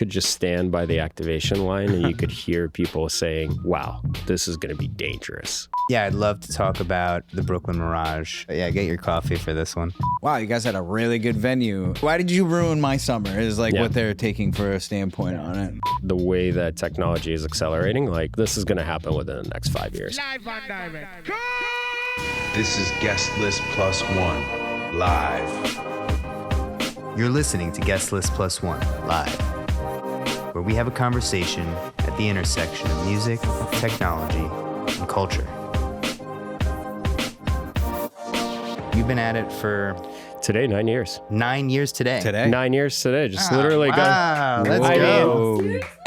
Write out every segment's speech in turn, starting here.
could just stand by the activation line and you could hear people saying, wow, this is going to be dangerous. Yeah, I'd love to talk about the Brooklyn Mirage. Yeah, get your coffee for this one. Wow, you guys had a really good venue. Why did you ruin my summer is like what they're taking for a standpoint on it. The way that technology is accelerating, like this is going to happen within the next 5 years. This is Guest List Plus One, live. You're listening to Guest List Plus One, live, where we have a conversation at the intersection of music, technology, and culture. You've been at it for... Today, 9 years. 9 years today. 9 years today. Just literally wow, let's go.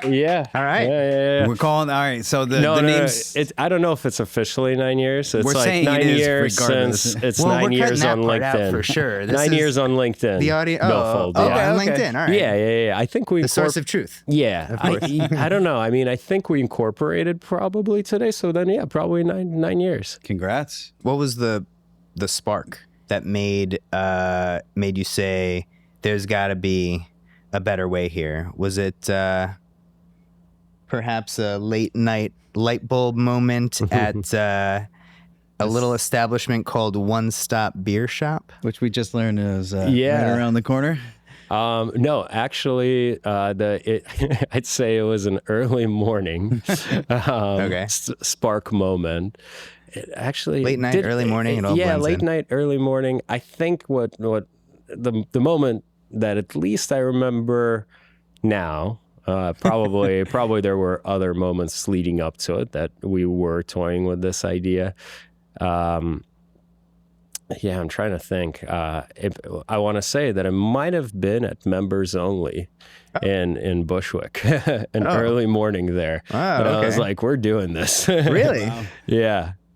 Yeah. All right. Yeah. We're calling, all right, so the name's... I don't know if it's officially 9 years. It's We're like saying 9 it is years regardless. since it's Well, 9 we're years cutting on that part LinkedIn. out for sure. This 9 is years on LinkedIn. The audio. Billfold, Oh, yeah. on LinkedIn. All right. Yeah. I think we... The source of truth. Yeah. I don't know. I mean, I think we incorporated probably today. So then, yeah, probably nine years. Congrats. What was the spark that made you say there's got to be a better way here? Was it perhaps a late night light bulb moment at a little establishment called One Stop Beer Shop? Which we just learned is right around the corner. No, actually, I'd say it was an early morning spark moment. It actually late night, early morning, it all blends late in. night, early morning. I think what the moment that at least I remember now. Probably there were other moments leading up to it that we were toying with this idea. I'm trying to think. I want to say that it might have been at members only in Bushwick, early morning there. And I was like, we're doing this. Really? Wow.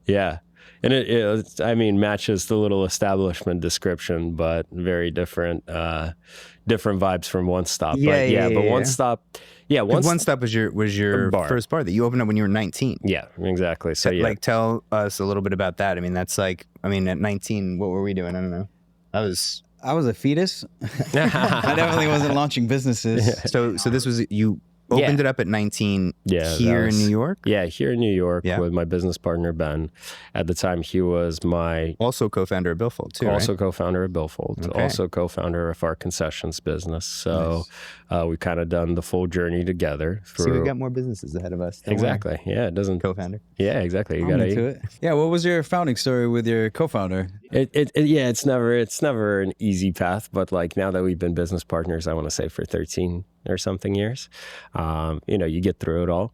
Yeah. And it matches the little establishment description, but very different vibes from One Stop. But One Stop. Yeah, One Stop was your bar. first bar that you opened up when you were 19. Yeah, exactly. So yeah, like tell us a little bit about that. I mean, that's like, at 19, what were we doing? I don't know. I was a fetus. I definitely wasn't launching businesses. So this was you opened it up at 19 here in New York? Yeah, here in New York with my business partner, Ben. At the time, he was my... Also co-founder of Billfold, too, Also right? co-founder of Billfold. Okay. Also co-founder of our concessions business. So we kind of done the full journey together. So we've got more businesses ahead of us. Exactly. Yeah, it doesn't... Co-founder. Yeah, exactly. You I'm got into it. Yeah, what was your founding story with your co-founder? It's never an easy path, but like now that we've been business partners, I want to say for 13 or something years, you get through it all.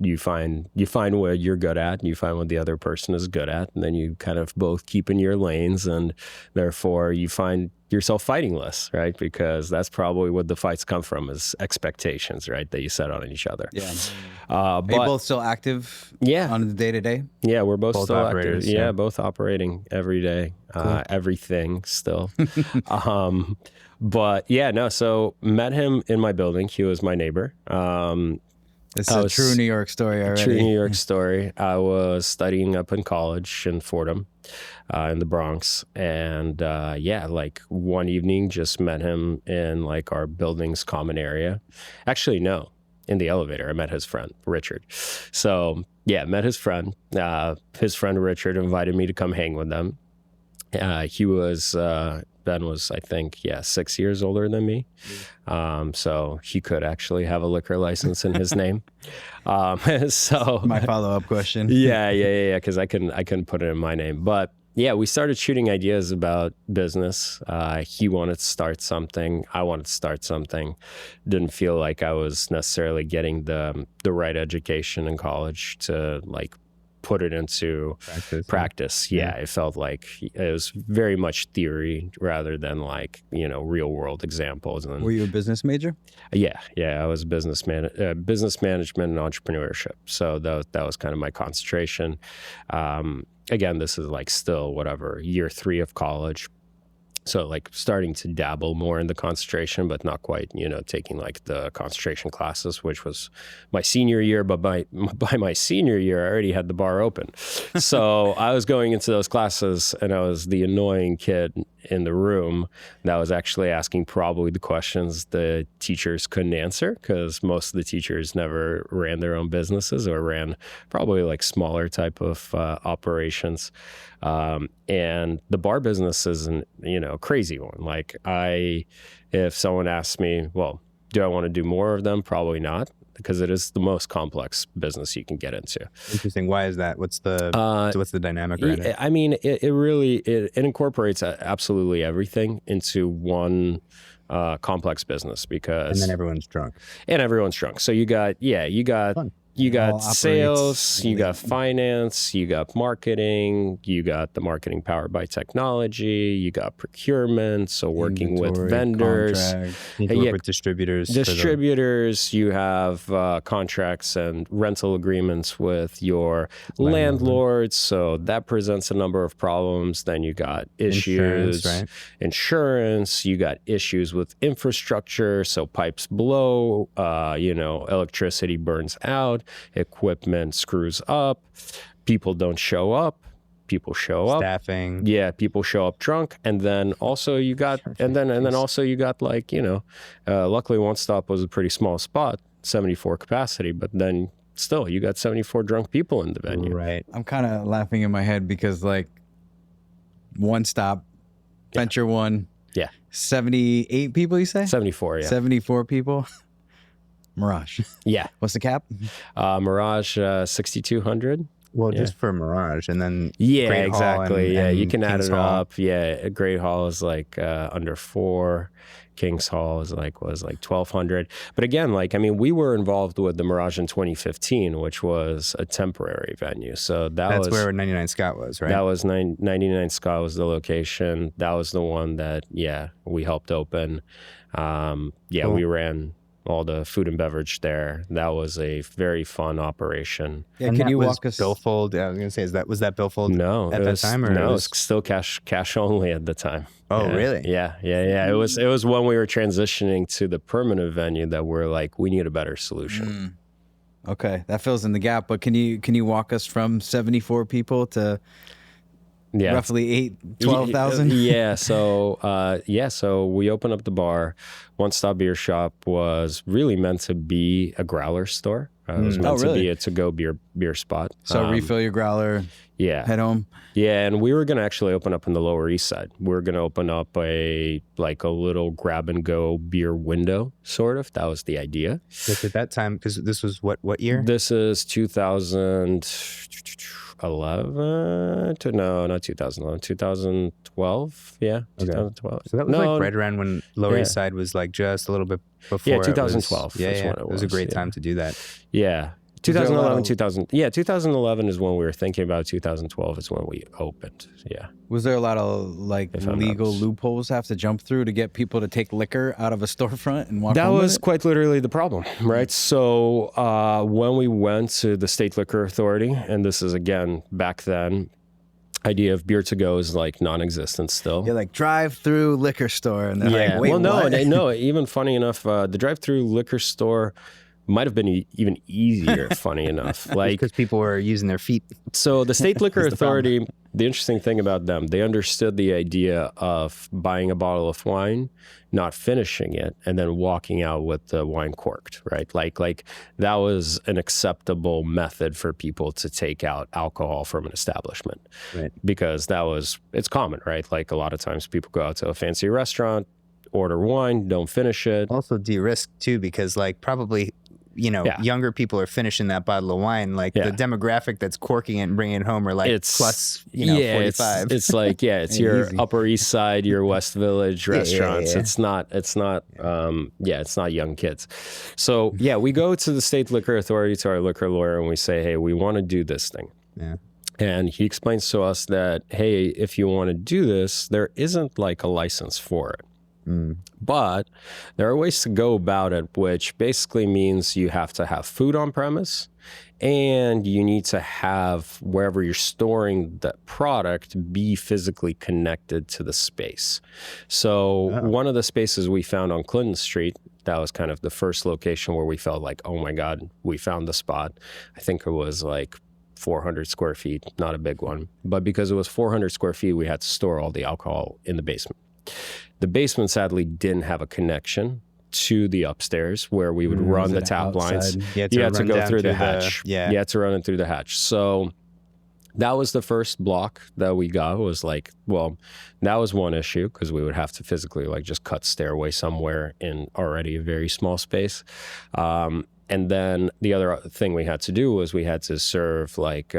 You find what you're good at, and you find what the other person is good at, and then you kind of both keep in your lanes, and therefore you find yourself fighting less, right? Because that's probably what the fights come from, is expectations, right, that you set on each other. Yeah. Are you both still active? Yeah. On the day-to-day? Yeah, we're both still operators, active. Yeah, both operating every day. Cool. Everything still. But yeah, no. So met him in my building. He was my neighbor. It's a true New York story already. True New York story. I was studying up in college in Fordham, in the Bronx, and like one evening, just met him in like our building's common area. Actually, no, in the elevator. I met his friend Richard. So yeah, met his friend. His friend Richard invited me to come hang with them. Ben was, I think, 6 years older than me. So he could actually have a liquor license in his name. So my follow-up question. Yeah. Because I couldn't put it in my name. But yeah, we started shooting ideas about business. He wanted to start something. I wanted to start something. Didn't feel like I was necessarily getting the right education in college to like put it into practice. Yeah, it felt like it was very much theory rather than like, real world examples. And were you a business major? Yeah, I was business management and entrepreneurship. So that was kind of my concentration. Again, this is like still year 3 of college. So like starting to dabble more in the concentration, but not quite, taking like the concentration classes, which was my senior year. But by my senior year, I already had the bar open. So I was going into those classes and I was the annoying kid in the room that was actually asking probably the questions the teachers couldn't answer, because most of the teachers never ran their own businesses or ran probably like smaller type of operations. And the bar business is a crazy one. Like if someone asks me, well, do I want to do more of them? Probably not, because it is the most complex business you can get into. Interesting. Why is that? What's the dynamic around it? I mean, it really incorporates absolutely everything into one complex business, because and then everyone's drunk. So you got Fun. You got All sales, operates you got finance, you got marketing, you got the marketing powered by technology, you got procurement, so working with Inventory, vendors. contract. You need to work with distributors. You have contracts and rental agreements with your Landlord. landlords, so that presents a number of problems. Then you got issues, insurance, you got issues with infrastructure, so pipes blow, electricity burns out, equipment screws up, people don't show up, people show up, Staffing. yeah, people show up drunk, and then also you got like, luckily One Stop was a pretty small spot, 74 capacity, but then still you got 74 drunk people in the venue. Right. I'm kind of laughing in my head because like One Stop, Venture One, 78 people, you say? 74, yeah. 74 people. Mirage. Yeah. What's the cap? Mirage 6,200. Well, just for Mirage, and then Yeah, Great Hall exactly. and You can add King's it Hall. up. Yeah, Great Hall is like under 4. King's Hall was like 1,200. But again, we were involved with the Mirage in 2015, which was a temporary venue. So That's where 99 Scott was, right? That was 99 Scott was the location. That was the one that we helped open. Cool. We ran all the food and beverage there. That was a very fun operation. Yeah, And can that you was walk us? Billfold. I was gonna say, was that Billfold? No, at it that was, time, or no, it it was- was still cash only at the time. Oh, really? Yeah. It was when we were transitioning to the permanent venue that we're like, we need a better solution. Okay, that fills in the gap. But can you walk us from 74 people to roughly 12,000? Yeah. So we opened up the bar. One Stop Beer Shop was really meant to be a growler store. It was meant to be a to-go beer spot. So refill your growler, head home. Yeah, and we were going to actually open up on the Lower East Side. We were going to open up a little grab-and-go beer window, sort of. That was the idea. But at that time, because this was what year? This is 2011. No, not 2011. 2012. Yeah, 2012. So that was right around when Lower East Side was like just a little bit before. Yeah, 2012. Yeah, That's when it was a great time to do that. Yeah. 2011, 2011 is when we were thinking about. 2012 is when we opened. Yeah. Was there a lot of legal loopholes have to jump through to get people to take liquor out of a storefront and walk That home was with it? quite literally the problem, right? So when we went to the State Liquor Authority, and this is again back then, idea of beer to go is like non-existent still. You're like drive-through liquor store, and they're like, wait, well, what? no. Even funny enough, the drive-through liquor store might have been even easier. Funny enough, Because people were using their feet. So the State Liquor Authority, the interesting thing about them, they understood the idea of buying a bottle of wine, not finishing it, and then walking out with the wine corked, right? Like that was an acceptable method for people to take out alcohol from an establishment. Right. Because it's common, right? Like a lot of times people go out to a fancy restaurant, order wine, don't finish it. Also de-risk too, because probably younger people are finishing that bottle of wine. The demographic that's corking it and bringing it home are plus 45. It's like it's your easy. Upper East Side, your West Village restaurants. yeah. It's not young kids. So we go to the State Liquor Authority, to our liquor lawyer, and we say, hey, we want to do this thing. Yeah. And he explains to us that, hey, if you want to do this, there isn't like a license for it. But there are ways to go about it, which basically means you have to have food on premise, and you need to have wherever you're storing that product be physically connected to the space. So one of the spaces we found on Clinton Street, that was kind of the first location where we felt like, oh my God, we found the spot. I think it was like 400 square feet, not a big one. But because it was 400 square feet, we had to store all the alcohol in the basement. The basement sadly didn't have a connection to the upstairs where we would run the tap lines. You had You had to run go down through the hatch. yeah. You had to run it through the hatch. So that was the first block that we got. Was like, well, that was one issue because we would have to physically like just cut stairway somewhere in already a very small space. And then the other thing we had to do was we had to serve like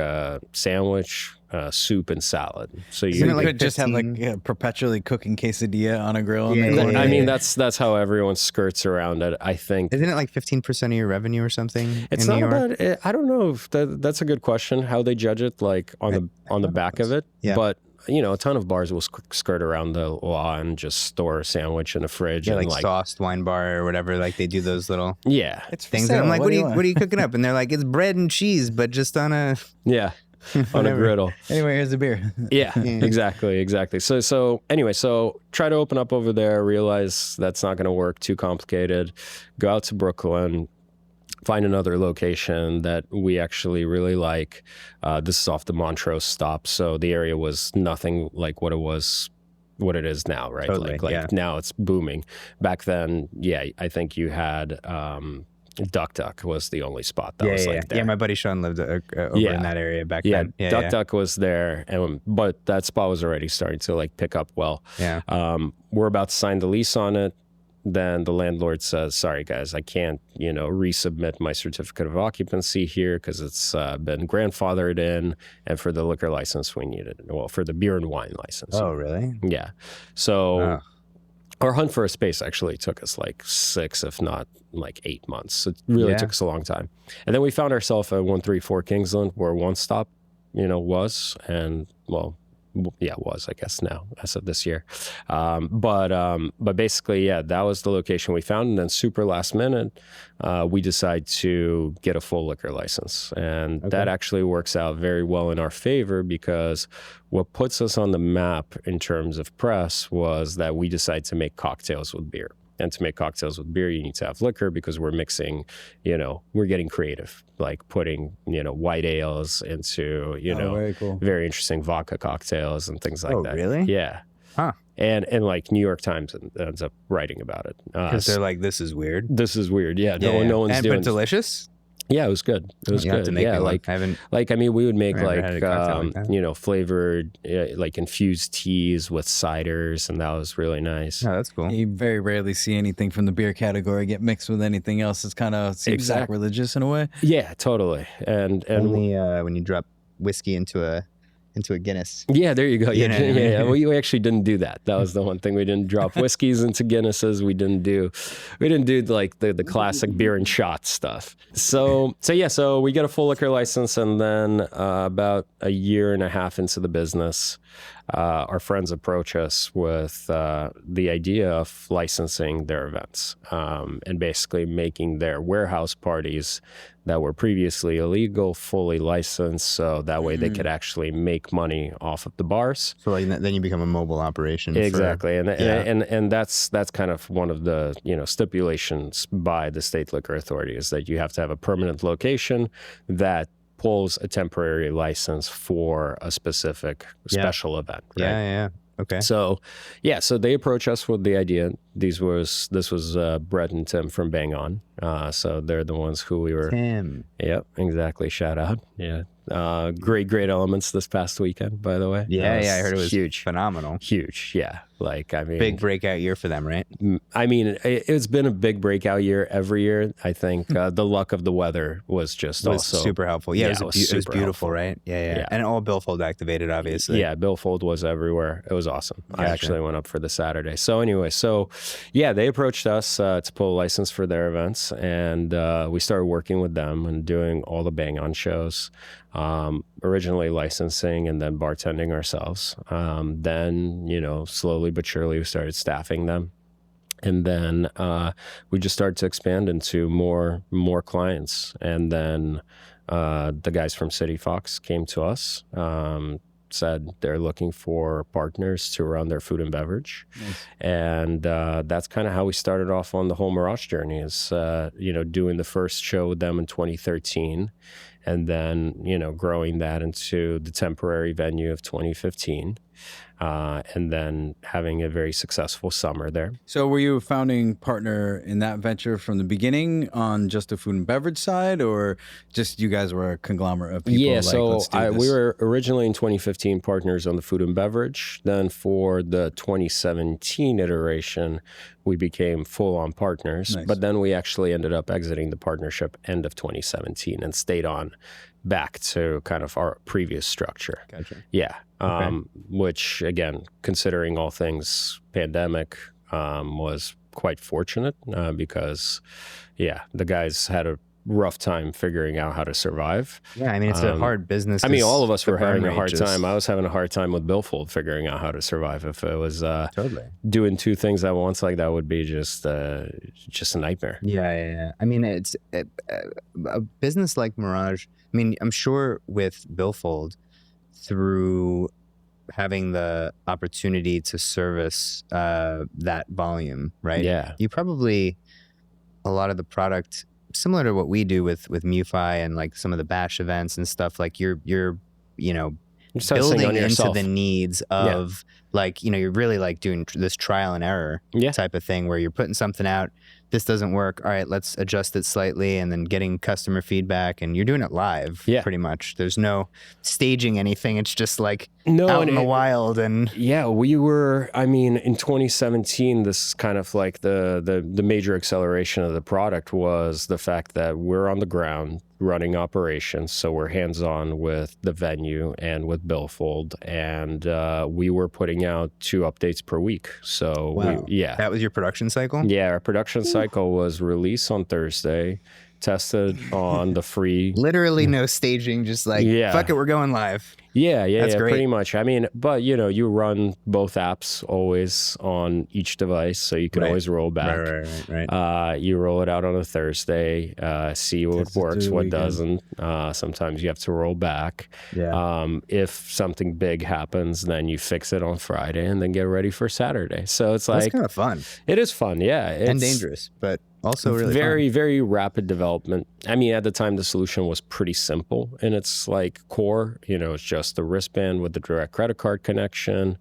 sandwich, soup, and salad. So You you could just have like a perpetually cooking quesadilla on a grill. Yeah, in the corner. I mean, that's how everyone skirts around it. I think Isn't it like 15% of your revenue or something it's in not New York? about. I don't know if that's a good question. How they judge it, like on the back of it. Yeah. But you know, a ton of bars will skirt around the law and just store a sandwich in the fridge Yeah, and like sauced wine bar or whatever. Like they do those little yeah, It's for things. sale. And I'm like, do you want? what are you cooking up? And they're like, it's bread and cheese, but just on a yeah, on a Whatever. griddle. Anyway, here's the beer. Yeah, exactly. So anyway, so try to open up over there, realize that's not going to work, too complicated. Go out to Brooklyn, find another location that we actually really like. This is off the Montrose stop, so the area was nothing like what it is now, right? Totally, yeah. Now it's booming. Back then, yeah, I think you had Duck Duck was the only spot that was like there. Yeah, my buddy Sean lived over Yeah. in that area back Yeah, then. Duck Duck was there, but that spot was already starting to like pick up well. Yeah. We're about to sign the lease on it. Then the landlord says, sorry guys, I can't, resubmit my certificate of occupancy here because it's been grandfathered in. And for the liquor license, we need it. Well, for the beer and wine license. Oh, really? Yeah. So our hunt for a space actually took us like 6, if not like 8 months. It really took us a long time. And then we found ourselves at 134 Kingsland where One Stop, was, and well, was, I guess now as of this year. But basically, yeah, that was the location we found. And then super last minute, we decide to get a full liquor license. And that actually works out very well in our favor because what puts us on the map in terms of press was that we decide to make cocktails with beer. And to make cocktails with beer, you need to have liquor because we're mixing, we're getting creative, like putting, white ales into, very cool. very interesting vodka cocktails and things like that. Oh, really? Yeah. Huh. And like New York Times ends up writing about it. Because they're like, this is weird. This is weird. Yeah. No one's doing But delicious? Yeah, it was good. It was You good. have to make yeah, me one. like I haven't. we would make I've never had a cocktail like that. Flavored, like infused teas with ciders, and that was really nice. Oh, that's cool. You very rarely see anything from the beer category get mixed with anything else. It's kind of seems sacrilegious in a way. Yeah, totally. And Only when you drop whiskey into a Guinness. yeah, there you go. Yeah, You know what I mean? yeah. We actually didn't do that. That was the one thing we didn't drop whiskeys into Guinnesses. We didn't do like the classic beer and shot stuff. So we get a full liquor license, and then about a year and a half into the business, our friends approach us with the idea of licensing their events and basically making their warehouse parties that were previously illegal fully licensed, so that way they could actually make money off of the bars. So like, then you become a mobile operation. Exactly, and that's kind of one of the stipulations by the state liquor authority is that you have to have a permanent location that pulls a temporary license for a specific special event. Right? Yeah. Okay. So they approach us with the idea. This was Brett and Tim from Bang On. So they're the ones who we were. Tim. Yep, exactly. Shout out. Yeah. Great elements this past weekend, by the way. Yeah, I heard it was huge. phenomenal. Huge. Yeah. Like, I mean, Big breakout year for them, right? I mean, it's been a big breakout year every year. I think the luck of the weather was just also super helpful. Yeah, it was super beautiful, helpful. right? Yeah. And all Billfold activated, obviously. Yeah, Billfold was everywhere. It was awesome. I Gotcha. actually went up for the Saturday. So anyway, they approached us to pull a license for their events, and we started working with them and doing all the Bang On shows. Originally licensing and then bartending ourselves. Then, slowly but surely we started staffing them. And then we just started to expand into more clients. And then the guys from City Fox came to us, said they're looking for partners to run their food and beverage. Nice. And that's kind of how we started off on the whole Mirage journey, is, doing the first show with them in 2013. And then, growing that into the temporary venue of 2015. And then having a very successful summer there. So were you a founding partner in that venture from the beginning on just the food and beverage side, or just you guys were a conglomerate of people? Yeah, like, let's do this? we were originally in 2015 partners on the food and beverage. Then for the 2017 iteration, we became full-on partners. Nice. But then we actually ended up exiting the partnership end of 2017 and stayed on back to kind of our previous structure. Gotcha. Yeah. Okay. Which, again, considering all things pandemic, was quite fortunate because, the guys had a rough time figuring out how to survive. Yeah, I mean, it's a hard business. I mean, all of us The were having burn a hard rate time. I was having a hard time with Billfold figuring out how to survive. If it was Totally. doing two things at once, like that would be just a nightmare. Yeah. I mean, it's a business like Mirage. I mean, I'm sure with Billfold, through having the opportunity to service that volume, right? Yeah. You probably, a lot of the product, similar to what we do with MuFi and like some of the bash events and stuff, like you're Just testing building on into yourself. the needs of like, you're really like doing this trial and error type of thing where you're putting something out. This doesn't work. All right, let's adjust it slightly, and then getting customer feedback, and you're doing it live pretty much. There's no staging anything. It's just like out in the wild. And we were, I mean, in 2017, this is kind of like the major acceleration of the product was the fact that we're on the ground running operations. So we're hands-on with the venue and with Billfold, and we were putting out 2 updates per week. So that was your production cycle? Yeah, our production cycle was release on Thursday, tested on the free. Literally no staging, just like, fuck it, we're going live. Yeah, That's great. pretty much. I mean, but you run both apps always on each device, so you can always roll back. Right. You roll it out on a Thursday, see what Test it works, through the what weekend. doesn't. Sometimes you have to roll back. Yeah. If something big happens, then you fix it on Friday and then get ready for Saturday. So it's like, That's kind of fun. it is fun, yeah. And dangerous, but also really very, fun. very rapid development. I mean, at the time, the solution was pretty simple in its like core. It's just the wristband with the direct credit card connection,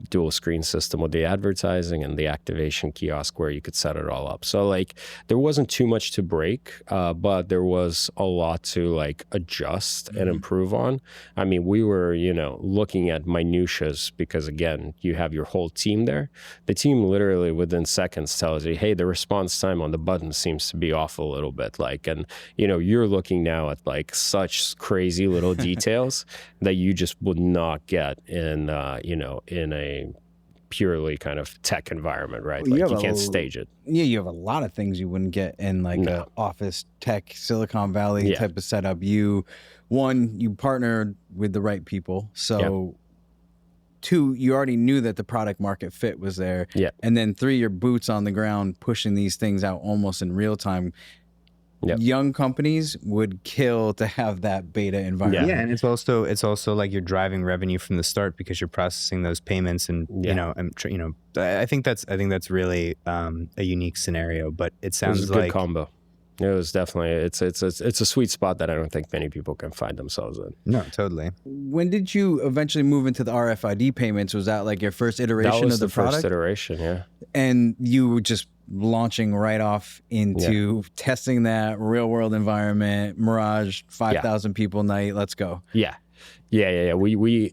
dual screen system with the advertising, and the activation kiosk where you could set it all up. So like, there wasn't too much to break, but there was a lot to like adjust and improve on. I mean, we were, looking at minutiae because again, you have your whole team there. The team literally within seconds tells you, hey, the response time on the button seems to be off a little bit. Like, and you're looking now at like such crazy little details that you just would not get in in a purely kind of tech environment, right? Well, like you can't stage it. Yeah, you have a lot of things you wouldn't get in like a office tech Silicon Valley type of setup. You partnered with the right people. So 2, you already knew that the product market fit was there. Yeah. And then 3, your boots on the ground pushing these things out almost in real time. Yep. Young companies would kill to have that beta environment. Yeah, and it's also like you're driving revenue from the start because you're processing those payments, and I think that's really a unique scenario. But it It sounds was a good like combo. It was definitely it's a sweet spot that I don't think many people can find themselves in. no, totally. When did you eventually move into the RFID payments? Was that like your first iteration That was of the first product? iteration, yeah. And you were just launching right off into testing that real world environment, Mirage, 5,000 people night, let's go. Yeah. We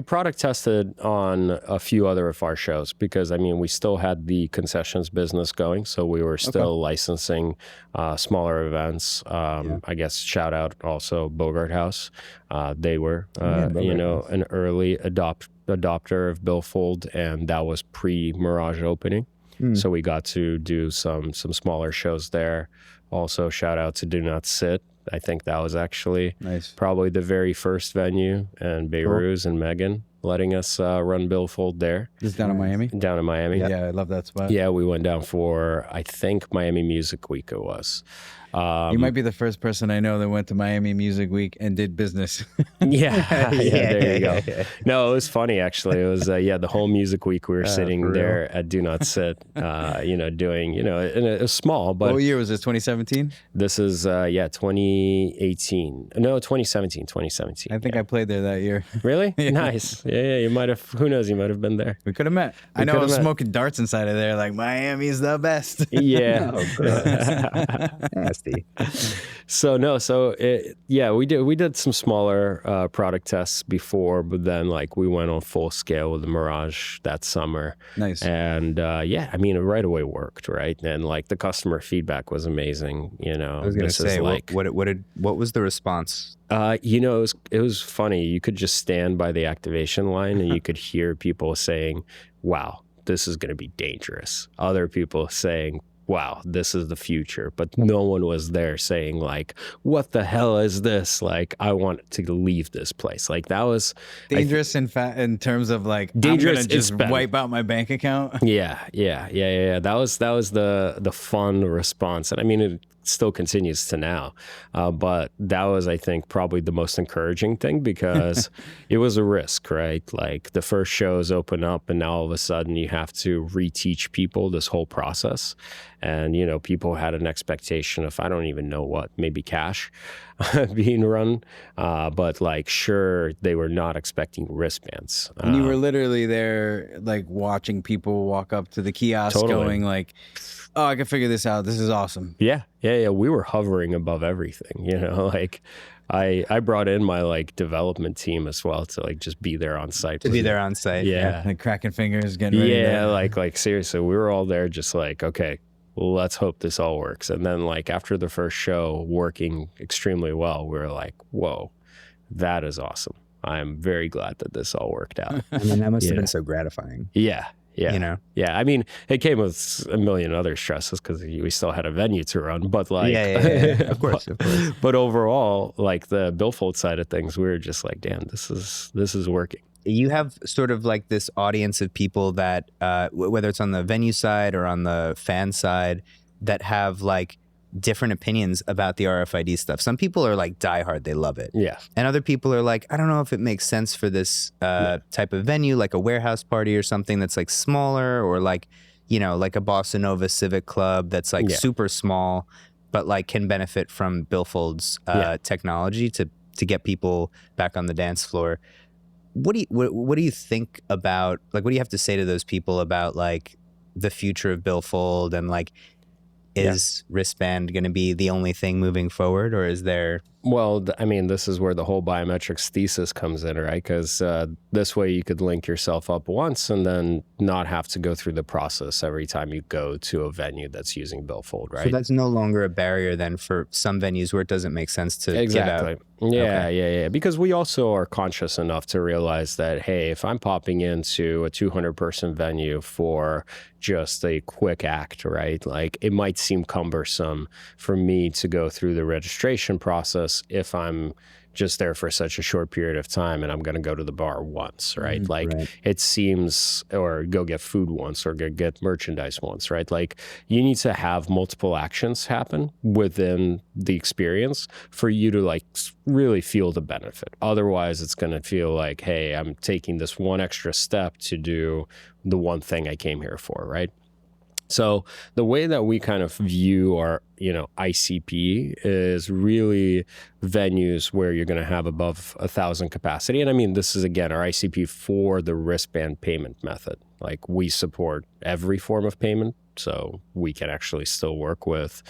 product tested on a few other of our shows because, I mean, we still had the concessions business going. So we were still licensing smaller events. I guess shout out also Bogart House. They were, an early adopter of Billfold, and that was pre-Mirage opening. So we got to do some smaller shows there. Also, shout out to Do Not Sit. I think that was actually probably the very first venue, and Beirut and Megan. letting us run Billfold there. This is down in Miami? Down in Miami. Yeah, I love that spot. Yeah, we went down for, I think, Miami Music Week it was. You might be the first person I know that went to Miami Music Week and did business. Yeah, there you go. No, it was funny, actually. It was, the whole Music Week, we were sitting there at Do Not Sit, doing, and it was small. But what year was this, 2017? This is, 2018. No, 2017. I think I played there that year. Really? Yeah. Nice. Yeah, you might have, who knows, you might have been there. We could have met. I know I was smoking darts inside of there, like, Miami's the best. Yeah. Oh, gross. We did some smaller product tests before, but then like we went on full scale with the Mirage that summer. Nice. And it right away worked, right? And like the customer feedback was amazing. I was gonna say, what was the response? It was funny. You could just stand by the activation line and you could hear people saying, "Wow, this is going to be dangerous." Other people saying, "Wow, this is the future." But no one was there saying like, "What the hell is this?" Like, I want to leave this place. Like that was dangerous in terms of like, dangerous. I'm gonna just wipe out my bank account. Yeah. That was the fun response, and I mean it still continues to now. But that was, I think, probably the most encouraging thing because it was a risk, right? Like the first shows open up and now all of a sudden you have to reteach people this whole process. And, people had an expectation of, I don't even know what, maybe cash being run. But like, sure, they were not expecting wristbands. And you were literally there, like watching people walk up to the kiosk going like, "Oh, I can figure this out. This is awesome." Yeah. We were hovering above everything, like I brought in my like development team as well to like just be there on site. Yeah. Like cracking fingers, getting ready. Yeah. Like seriously, we were all there just like, okay, well, let's hope this all works. And then like after the first show working extremely well, we were like, whoa, that is awesome. I'm very glad that this all worked out. I mean, that must have been so gratifying. Yeah. Yeah. Yeah. I mean, it came with a million other stresses because we still had a venue to run, but like, Of course. But overall, like the Billfold side of things, we were just like, damn, this is working. You have sort of like this audience of people that, whether it's on the venue side or on the fan side, that have like different opinions about the RFID stuff. Some people are like diehard, they love it. Yeah. And other people are like, I don't know if it makes sense for this type of venue, like a warehouse party or something that's like smaller, or like, like a Bossa Nova Civic Club that's like super small, but like can benefit from Billfold's technology to get people back on the dance floor. What do you think about, like, what do you have to say to those people about like the future of Billfold, and like, is wristband going to be the only thing moving forward, or is there? Well, I mean, this is where the whole biometrics thesis comes in, right? Because this way you could link yourself up once and then not have to go through the process every time you go to a venue that's using Billfold, right? So that's no longer a barrier then for some venues where it doesn't make sense to give out. Yeah. Because we also are conscious enough to realize that, hey, if I'm popping into a 200-person venue for just a quick act, right? Like it might seem cumbersome for me to go through the registration process if I'm just there for such a short period of time and I'm going to go to the bar once, right? It seems, or go get food once, or get merchandise once, right? Like you need to have multiple actions happen within the experience for you to like really feel the benefit. Otherwise, it's going to feel like, hey, I'm taking this one extra step to do the one thing I came here for, right? So the way that we kind of view our, ICP is really venues where you're going to have above 1,000 capacity. And I mean, this is, again, our ICP for the wristband payment method. Like we support every form of payment. So we can actually still work with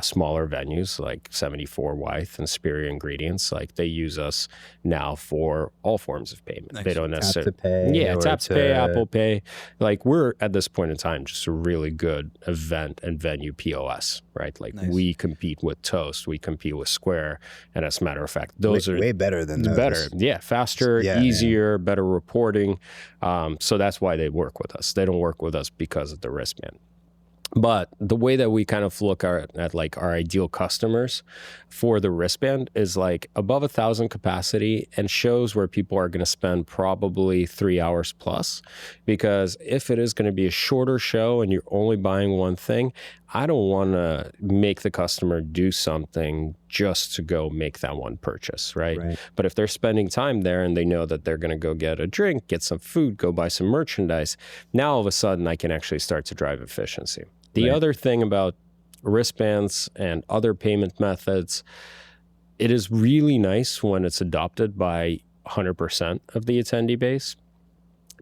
smaller venues like 74 Wythe and Superior Ingredients. Like they use us now for all forms of payment. Nice. They don't necessarily tap to pay, Apple Pay. Like we're at this point in time just a really good event and venue POS, right? Like we compete with Toast, we compete with Square, and as a matter of fact, those are way better than those. Faster, easier, better reporting. So that's why they work with us. They don't work with us because of the wristband. But the way that we kind of look at like our ideal customers for the wristband is like above 1,000 capacity and shows where people are going to spend probably 3 hours plus. Because if it is going to be a shorter show and you're only buying one thing, I don't want to make the customer do something just to go make that one purchase, right? But if they're spending time there and they know that they're going to go get a drink, get some food, go buy some merchandise, now all of a sudden I can actually start to drive efficiency. The other thing about wristbands and other payment methods, it is really nice when it's adopted by 100% of the attendee base,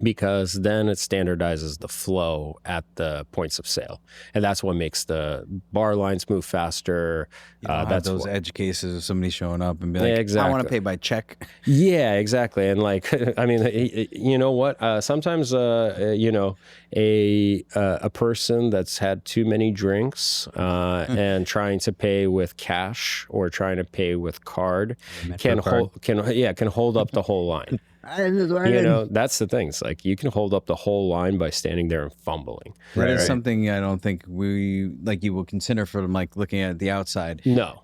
because then it standardizes the flow at the points of sale. And that's what makes the bar lines move faster. That's those edge cases of somebody showing up and be like, I want to pay by check. Yeah, exactly. And like, I mean, you know what? Sometimes, you know, a person that's had too many drinks and trying to pay with cash or trying to pay with card can hold up the whole line. You know, that's the thing. It's like you can hold up the whole line by standing there and fumbling. That is something I don't think you will consider from like looking at the outside. No.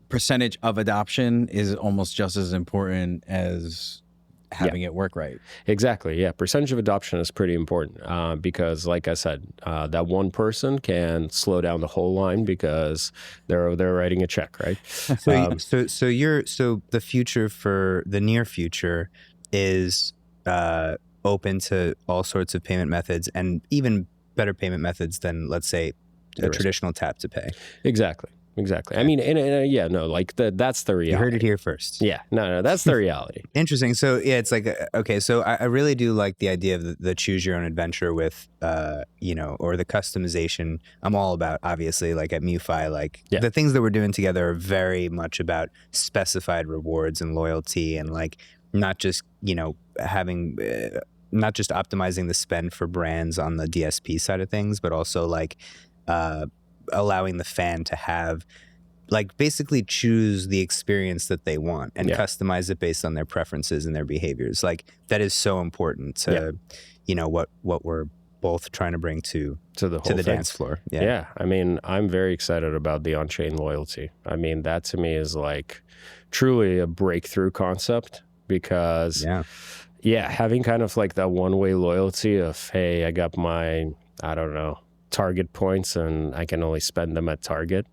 Percentage of adoption is almost just as important as having it work right. Exactly. Yeah. Percentage of adoption is pretty important because, like I said, that one person can slow down the whole line because they're writing a check, right? So the future for the near future is open to all sorts of payment methods and even better payment methods than, let's say, a traditional tap to pay. Exactly. I mean, like that's the reality. You heard it here first. Yeah, no, that's the reality. Interesting. So yeah, it's like, okay, so I really do like the idea of the choose your own adventure with, you know, or the customization. I'm all about, obviously, like at MuFi, like the things that we're doing together are very much about specified rewards and loyalty and like, not just, you know, having, not just optimizing the spend for brands on the DSP side of things, but also like allowing the fan to have, like, basically choose the experience that they want and customize it based on their preferences and their behaviors. Like, that is so important to, you know, what we're both trying to bring to the dance floor. Yeah. I mean, I'm very excited about the on-chain loyalty. I mean, that to me is like truly a breakthrough concept. Because, having kind of like that one-way loyalty of, hey, I got my, I don't know, Target points and I can only spend them at Target,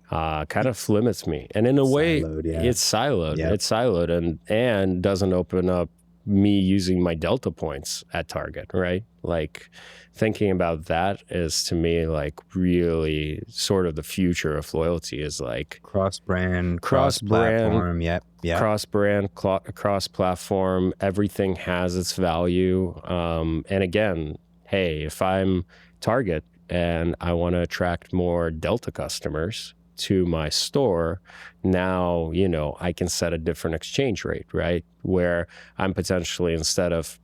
kind of limits me. And in a way, it's siloed. Yep. It's siloed and doesn't open up me using my Delta points at Target, right? Like, thinking about that is, to me, like really sort of the future of loyalty is like cross-brand, cross-platform, cross-brand, cross-platform. Everything has its value. And again, hey, if I'm Target and I want to attract more Delta customers to my store, now, you know, I can set a different exchange rate, right? Where I'm potentially, instead of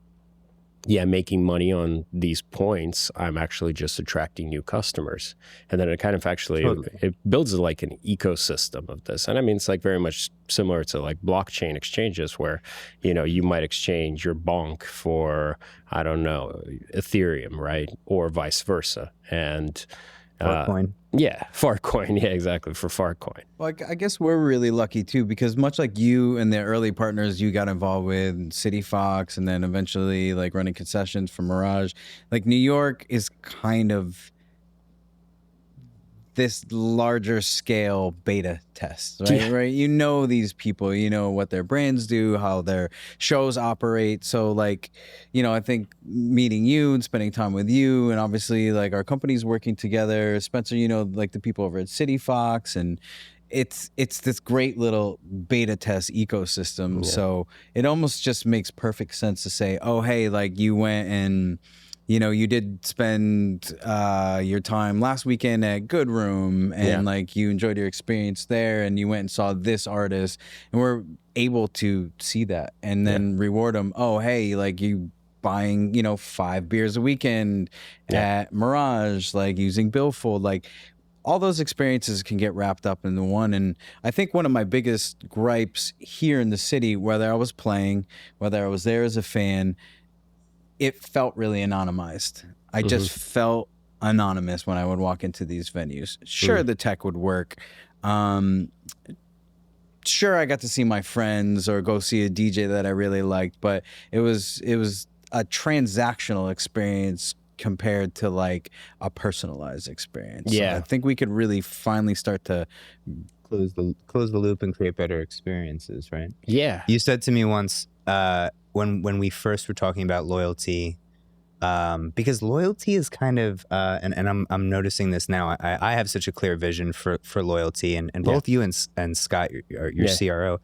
making money on these points, I'm actually just attracting new customers. And then it kind of actually, it builds like an ecosystem of this. And I mean, it's like very much similar to like blockchain exchanges where, you know, you might exchange your bonk for, I don't know, Ethereum, right? Or vice versa. And Farcoin. Farcoin. Yeah, exactly, for Farcoin. Well, I guess we're really lucky too, because much like you and the early partners you got involved with, City Fox, and then eventually like running concessions for Mirage, like New York is kind of this larger scale beta test, right? Right. You know these people, you know what their brands do, how their shows operate. So like, you know, I think meeting you and spending time with you, and obviously like our companies working together, Spencer, you know, like the people over at City Fox, and it's this great little beta test ecosystem. So it almost just makes perfect sense to say, oh, hey, like you went and, you know, you did spend your time last weekend at Good Room, and like you enjoyed your experience there, and you went and saw this artist, and we're able to see that and then reward them. Oh, hey, like you buying, you know, 5 beers a weekend at Mirage, like using Billfold, like all those experiences can get wrapped up into one. And I think one of my biggest gripes here in the city, whether I was playing, whether I was there as a fan, it felt really anonymized. I just felt anonymous when I would walk into these venues. Sure, the tech would work. Sure, I got to see my friends or go see a DJ that I really liked, but it was a transactional experience compared to like a personalized experience. Yeah. So I think we could really finally start to close the loop and create better experiences, right? Yeah. You said to me once when we first were talking about loyalty, because loyalty is kind of and I'm noticing this now. I have such a clear vision for loyalty, and both you and Scott, your CRO,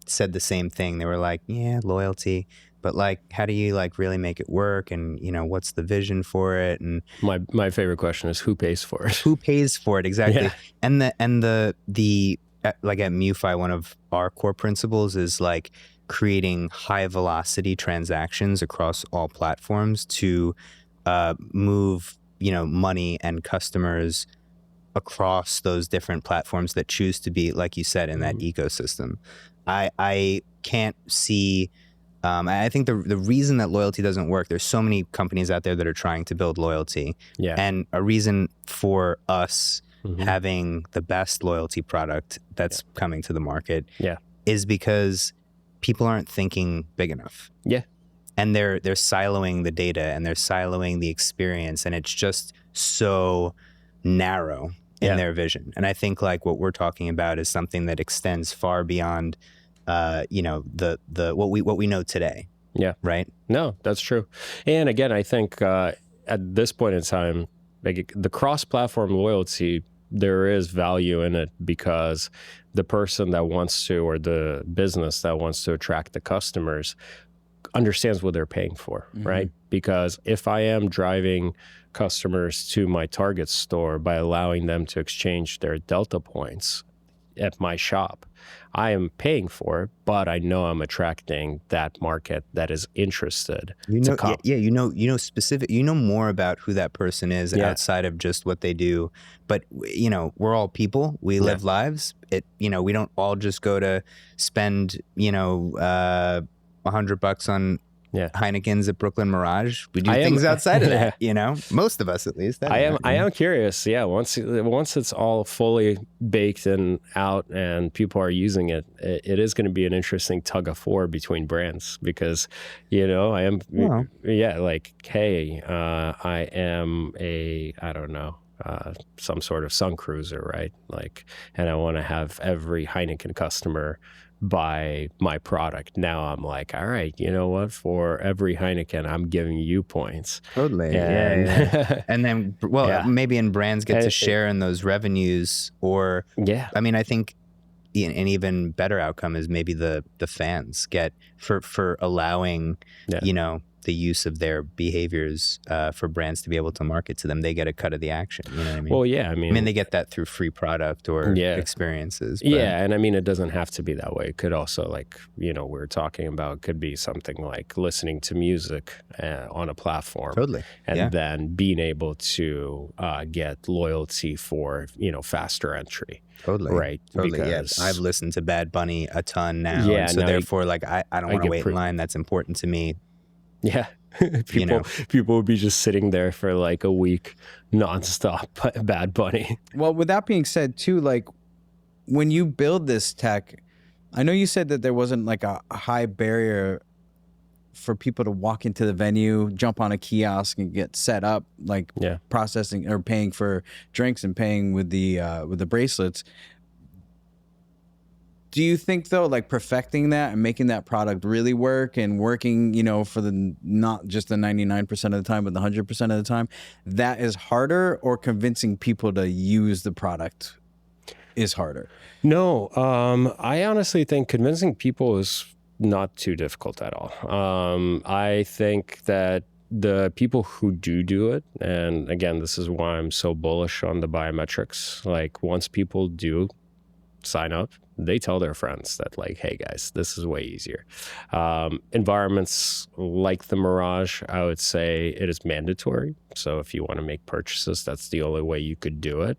said the same thing. They were like, yeah, loyalty, but like, how do you like really make it work? And you know, what's the vision for it? And my favorite question is who pays for it? Who pays for it exactly? Yeah. And the like at MuFi, one of our core principles is like creating high velocity transactions across all platforms to move, you know, money and customers across those different platforms that choose to be, like you said, in that ecosystem. I can't see. I think the reason that loyalty doesn't work, there's so many companies out there that are trying to build loyalty. Yeah. And a reason for us having the best loyalty product that's coming to the market is because people aren't thinking big enough. Yeah. And they're siloing the data and they're siloing the experience, and it's just so narrow in their vision. And I think like what we're talking about is something that extends far beyond you know, the what we know today. Yeah. Right? No, that's true. And again, I think at this point in time, like the cross-platform loyalty, there is value in it because the person that wants to, or the business that wants to attract the customers, understands what they're paying for, right? Because if I am driving customers to my Target store by allowing them to exchange their Delta points at my shop, I am paying for it, but I know I'm attracting that market that is interested to come. You know more about who that person is outside of just what they do. But you know, we're all people. We live lives. You know, we don't all just go to spend, you know, $100 on Heineken's at Brooklyn Mirage. We do things outside of that, you know, most of us at least. I am curious. Yeah. Once it's all fully baked and out and people are using it, it is going to be an interesting tug of war between brands because, you know, like, hey, I am I don't know, some sort of sun cruiser, right? Like, and I want to have every Heineken customer buy my product. Now I'm like, all right, you know what? For every Heineken, I'm giving you points. Totally. And, and then, maybe in brands get to share in those revenues, or I mean, I think an even better outcome is maybe the fans get for allowing, you know, the use of their behaviors for brands to be able to market to them. They get a cut of the action. You know what I mean? Well, yeah. I mean, they get that through free product or experiences. But. Yeah, and I mean, it doesn't have to be that way. It could also, like, you know, we're talking about, could be something like listening to music on a platform. Totally. And then being able to get loyalty for, you know, faster entry. Totally. Right. Totally. Because I've listened to Bad Bunny a ton now. Yeah. And so therefore, like, I don't want to wait in line. That's important to me. Yeah. People would be just sitting there for like a week nonstop. Bad Bunny. Well, with that being said, too, like when you build this tech, I know you said that there wasn't like a high barrier for people to walk into the venue, jump on a kiosk and get set up, like processing or paying for drinks and paying with the bracelets. Do you think, though, like perfecting that and making that product really work and working, you know, for the not just the 99% of the time, but the 100% of the time, that is harder, or convincing people to use the product is harder? No, I honestly think convincing people is not too difficult at all. I think that the people who do it, and again, this is why I'm so bullish on the biometrics, like once people do sign up, they tell their friends that, like, hey guys, this is way easier. Environments like the Mirage, I would say it is mandatory. So if you want to make purchases, that's the only way you could do it.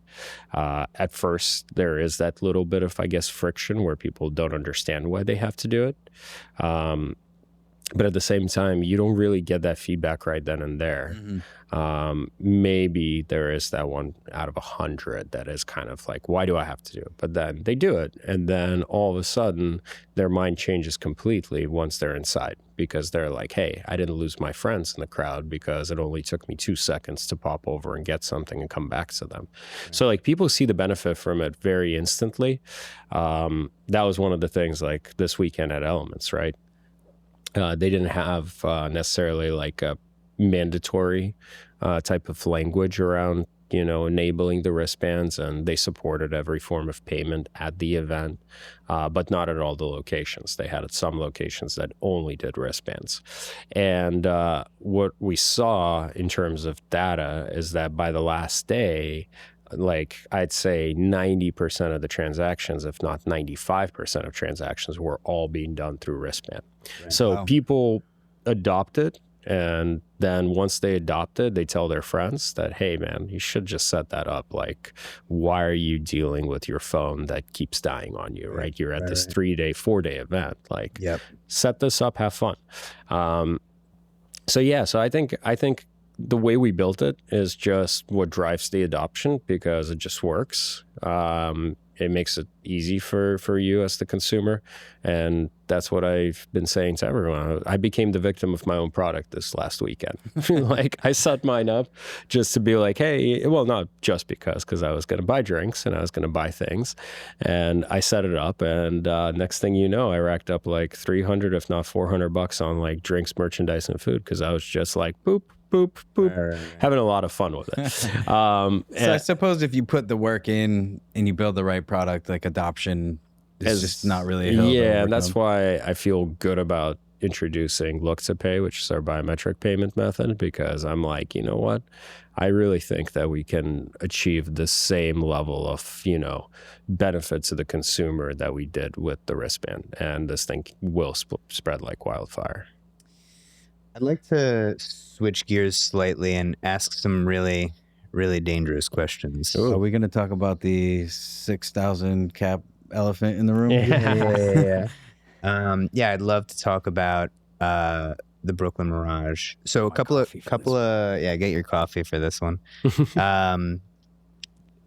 At first, there is that little bit of, I guess, friction where people don't understand why they have to do it. But at the same time, you don't really get that feedback right then and there. Maybe there is that 1 out of 100 that is kind of like, why do I have to do it? But then they do it. And then all of a sudden, their mind changes completely once they're inside, because they're like, hey, I didn't lose my friends in the crowd because it only took me 2 seconds to pop over and get something and come back to them. So like people see the benefit from it very instantly. That was one of the things like this weekend at Elements, right? They didn't have necessarily like a mandatory type of language around, enabling the wristbands, and they supported every form of payment at the event, but not at all the locations. They had some locations that only did wristbands. And what we saw in terms of data is that by the last day, like I'd say 90% of the transactions, if not 95% of transactions, were all being done through wristband. Right. So people adopt it, and then once they adopt it, they tell their friends that, hey man, you should just set that up. Like, why are you dealing with your phone that keeps dying on you, right? You're at this 3-day, 4-day event. Like, set this up, have fun. So I think the way we built it is just what drives the adoption, because it just works. It makes it easy for you as the consumer. And that's what I've been saying to everyone. I became the victim of my own product this last weekend. Like, I set mine up just to be like, hey, well, not just because I was going to buy drinks and I was going to buy things. And I set it up, and next thing you know, I racked up like 300, if not $400 on like drinks, merchandise, and food, because I was just like, boop, boop, boop, having a lot of fun with it. So I suppose if you put the work in and you build the right product, like adoption is just not really a hill. Yeah, and that's why I feel good about introducing Look to Pay, which is our biometric payment method, because I'm like, you know what? I really think that we can achieve the same level of, benefit to the consumer that we did with the wristband. And this thing will spread like wildfire. I'd like to switch gears slightly and ask some really, really dangerous questions. Ooh. Are we going to talk about the 6,000 cap elephant in the room? Yeah. I'd love to talk about the Brooklyn Mirage. So a couple of get your coffee for this one. A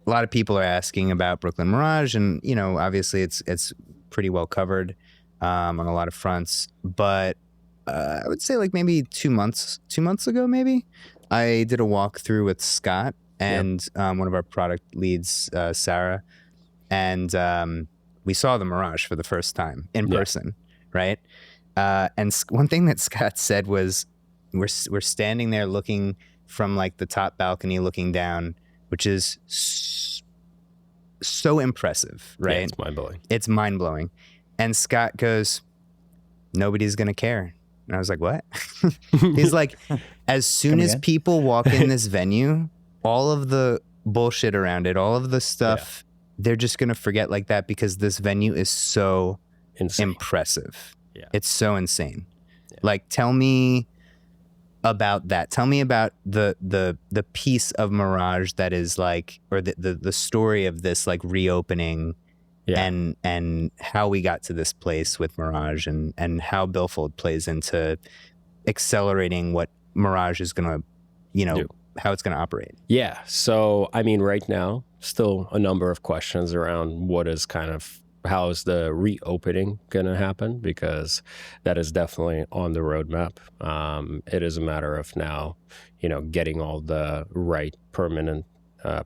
lot of people are asking about Brooklyn Mirage, and obviously it's pretty well covered on a lot of fronts, but I would say like maybe 2 months ago, maybe I did a walkthrough with Scott and one of our product leads, Sarah, and we saw the Mirage for the first time in person, right? And one thing that Scott said was, we're standing there looking from like the top balcony, looking down, which is so impressive, right? Yeah, it's mind-blowing. It's mind-blowing. And Scott goes, nobody's gonna care. And I was like, what? He's like, as soon as people walk in this venue, all of the bullshit around it, all of the stuff, they're just going to forget like that, because this venue is so impressive. Yeah. It's so insane. Yeah. Like, tell me about that. Tell me about the piece of Mirage that is like, or the story of this like reopening. Yeah. And how we got to this place with Mirage, and how Billfold plays into accelerating what Mirage is going to, how it's going to operate. Yeah. So, I mean, right now, still a number of questions around how is the reopening going to happen, because that is definitely on the roadmap. It is a matter of now, getting all the right permanent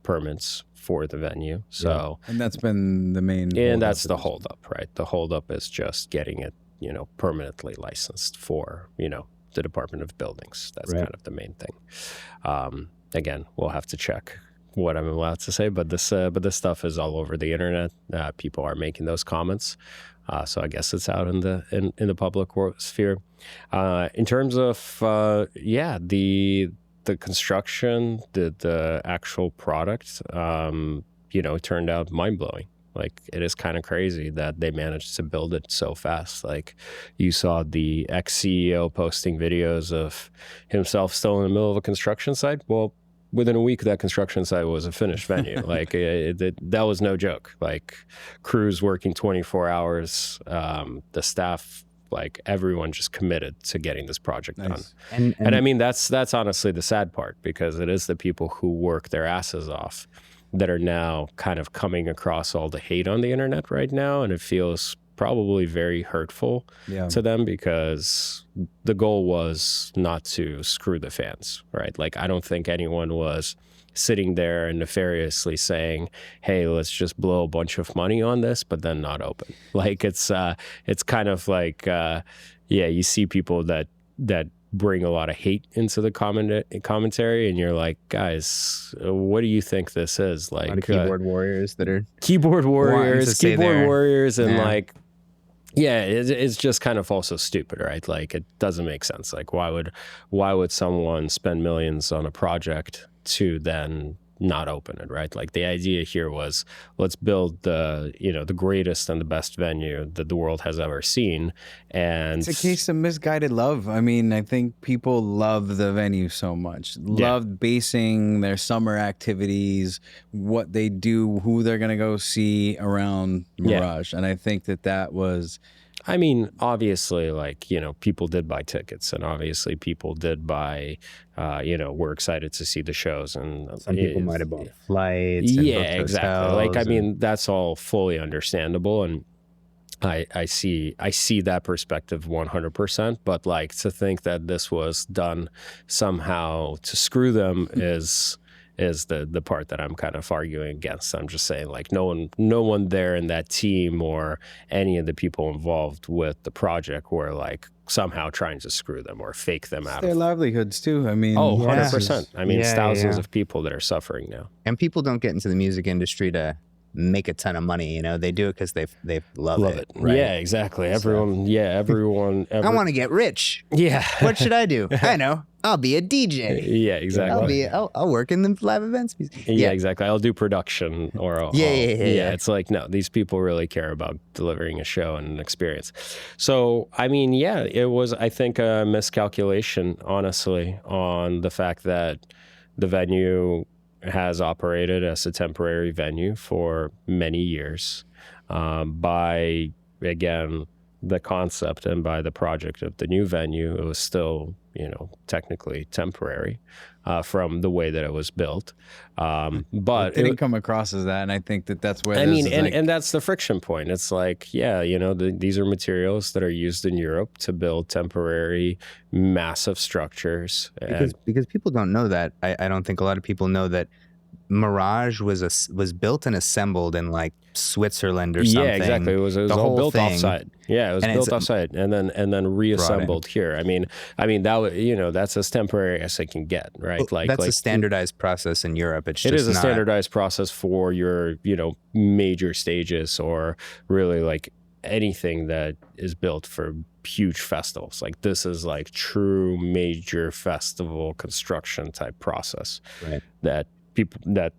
permits for the venue. So, and that's been the main, and that's the holdup, right? The holdup is just getting it, permanently licensed for, the Department of Buildings. That's kind of the main thing. Again, we'll have to check what I'm allowed to say, but this stuff is all over the internet. People are making those comments. So I guess it's out in the public sphere. In terms of, the construction, the actual product, it turned out mind-blowing. Like, it is kind of crazy that they managed to build it so fast. Like, you saw the ex-CEO posting videos of himself still in the middle of a construction site. Well, within a week, that construction site was a finished venue. Like, that was no joke. Like, crews working 24 hours, the staff like everyone just committed to getting this project done. And I mean, that's honestly the sad part, because it is the people who work their asses off that are now kind of coming across all the hate on the internet right now. And it feels probably very hurtful to them, because the goal was not to screw the fans, right? Like, I don't think anyone was sitting there and nefariously saying, hey, let's just blow a bunch of money on this, but then not open. Like, it's kind of like, you see people that bring a lot of hate into the commentary, and you're like, guys, what do you think this is? Like, a lot of keyboard warriors that are keyboard warriors, and Yeah. like, it's just kind of also stupid, right? Like, it doesn't make sense. Like, why would someone spend millions on a project to then not open it, right? Like, the idea here was, let's build the greatest and the best venue that the world has ever seen. And it's a case of misguided love. I mean, I think people love the venue so much, love basing their summer activities, what they do, who they're going to go see around Mirage. And I think that was... I mean, obviously, like, people did buy tickets, and obviously people did buy, were excited to see the shows, and some people might have bought flights. And exactly. Like, I mean, that's all fully understandable, and I see that perspective 100%. But like, to think that this was done somehow to screw them is the part that I'm kind of arguing against. I'm just saying, like, no one there in that team or any of the people involved with the project were like somehow trying to screw them or fake them out their of livelihoods too. I mean, 100%. I mean, it's thousands of people that are suffering now. And people don't get into the music industry to make a ton of money. They do it because they love it. Right? Yeah, exactly. Everyone. I want to get rich. Yeah. What should I do? I know. I'll be a DJ. Yeah, exactly. I'll work in the live events. Yeah, exactly. I'll do production or It's like, no, these people really care about delivering a show and an experience. So, I mean, it was, I think, a miscalculation, honestly, on the fact that the venue has operated as a temporary venue for many years, by, again, the concept and by the project of the new venue. It was still, technically temporary from the way that it was built. But it didn't come across as that, and I think that's where and that's the friction point. It's like, these are materials that are used in Europe to build temporary, massive structures. Because people don't know that. I don't think a lot of people know that Mirage was built and assembled in like Switzerland or something. Yeah, exactly. It was all built offsite. Yeah, it was built offsite and then reassembled here. I mean that that's as temporary as it can get, right? Well, that's a standardized process in Europe. It is a standardized process for your major stages, or really like anything that is built for huge festivals. Like, this is like true major festival construction type process, right? That people that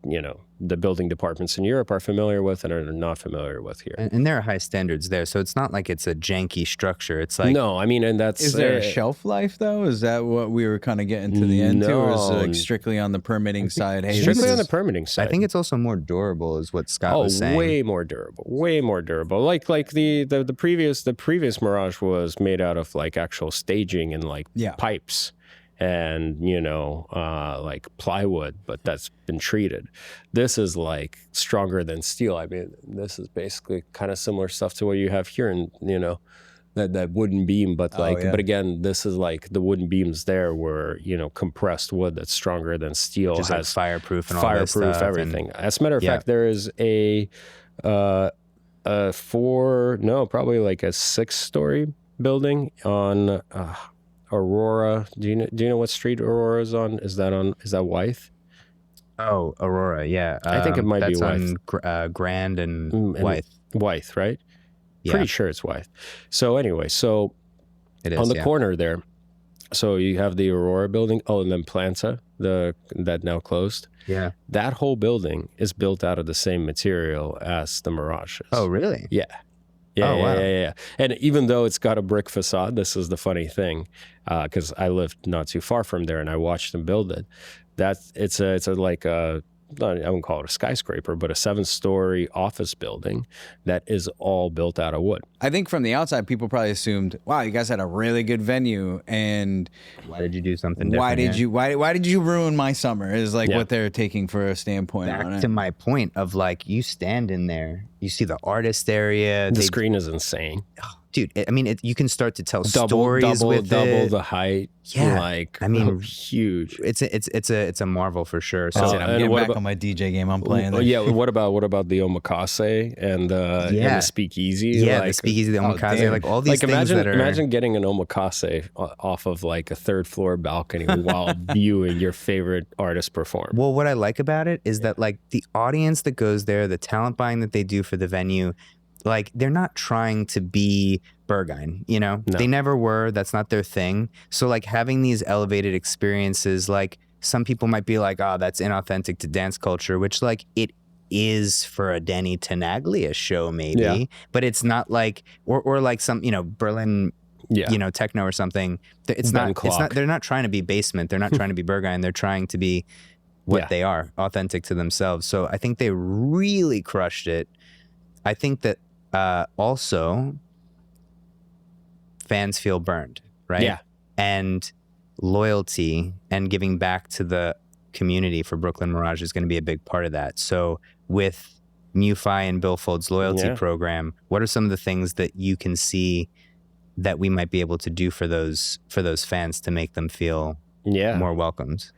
the building departments in Europe are familiar with and are not familiar with here. And there are high standards there, so it's not like it's a janky structure. It's like, no, I mean, and that's is there a shelf life though? Is that what we were kind of getting to the end to, or is it like strictly on the permitting side? Hey, strictly on the permitting side. I think it's also more durable, is what Scott was saying. Way more durable. Like the previous Mirage was made out of like actual staging and like pipes and like plywood, but that's been treated. This is like stronger than steel. I mean, this is basically kind of similar stuff to what you have here, and that wooden beam, but but again, this is like the wooden beams there were compressed wood that's stronger than steel, just has like fireproof and all that stuff, everything. As a matter of fact, there is a probably like a 6-story building on Aurora. Do you know what street Aurora is on? Is that Wythe? Oh, Aurora, yeah. I think it might be Wythe. On Grand and Wythe. Wythe, right? Yeah. Pretty sure it's Wythe. So anyway, it is, on the corner there, so you have the Aurora building. Oh, and then Planta, that now closed. Yeah. That whole building is built out of the same material as the Mirage is. Oh, really? Yeah. Yeah. And even though it's got a brick facade, this is the funny thing, because I lived not too far from there and I watched them build it. It's like a I wouldn't call it a skyscraper, but a 7-story office building that is all built out of wood. I think from the outside, people probably assumed, wow, you guys had a really good venue, and why did you do something different? Why did you ruin my summer is like what they're taking for a standpoint on it. Back to my point of like, you stand in there, you see the artist area. The screen is insane. Oh, dude, I mean, you can start to tell stories with double the height. Yeah, like, I mean, huge. It's a marvel for sure. So I'm getting back on my DJ game. I'm playing. Yeah, what about the omakase and the speakeasy? Yeah, like, the speakeasy, the omakase, like all these things imagine getting an omakase off of like a 3rd floor balcony while viewing your favorite artist perform. Well, what I like about it is that like the audience that goes there, the talent buying that they do for the venue, like they're not trying to be Berghain, you know? No. They never were. That's not their thing. So like having these elevated experiences, like some people might be like, oh, that's inauthentic to dance culture, which like it is for a Denny Tenaglia show maybe, but it's not like, or like some, you know, Berlin, you know, techno or something. It's not, they're not trying to be basement. They're not trying to be Berghain. They're trying to be what they are, authentic to themselves. So I think they really crushed it. I think that also fans feel burned, right? Yeah. And loyalty and giving back to the community for Brooklyn Mirage is going to be a big part of that. So with MuFi and Billfold's loyalty program, what are some of the things that you can see that we might be able to do for those fans to make them feel more welcomed?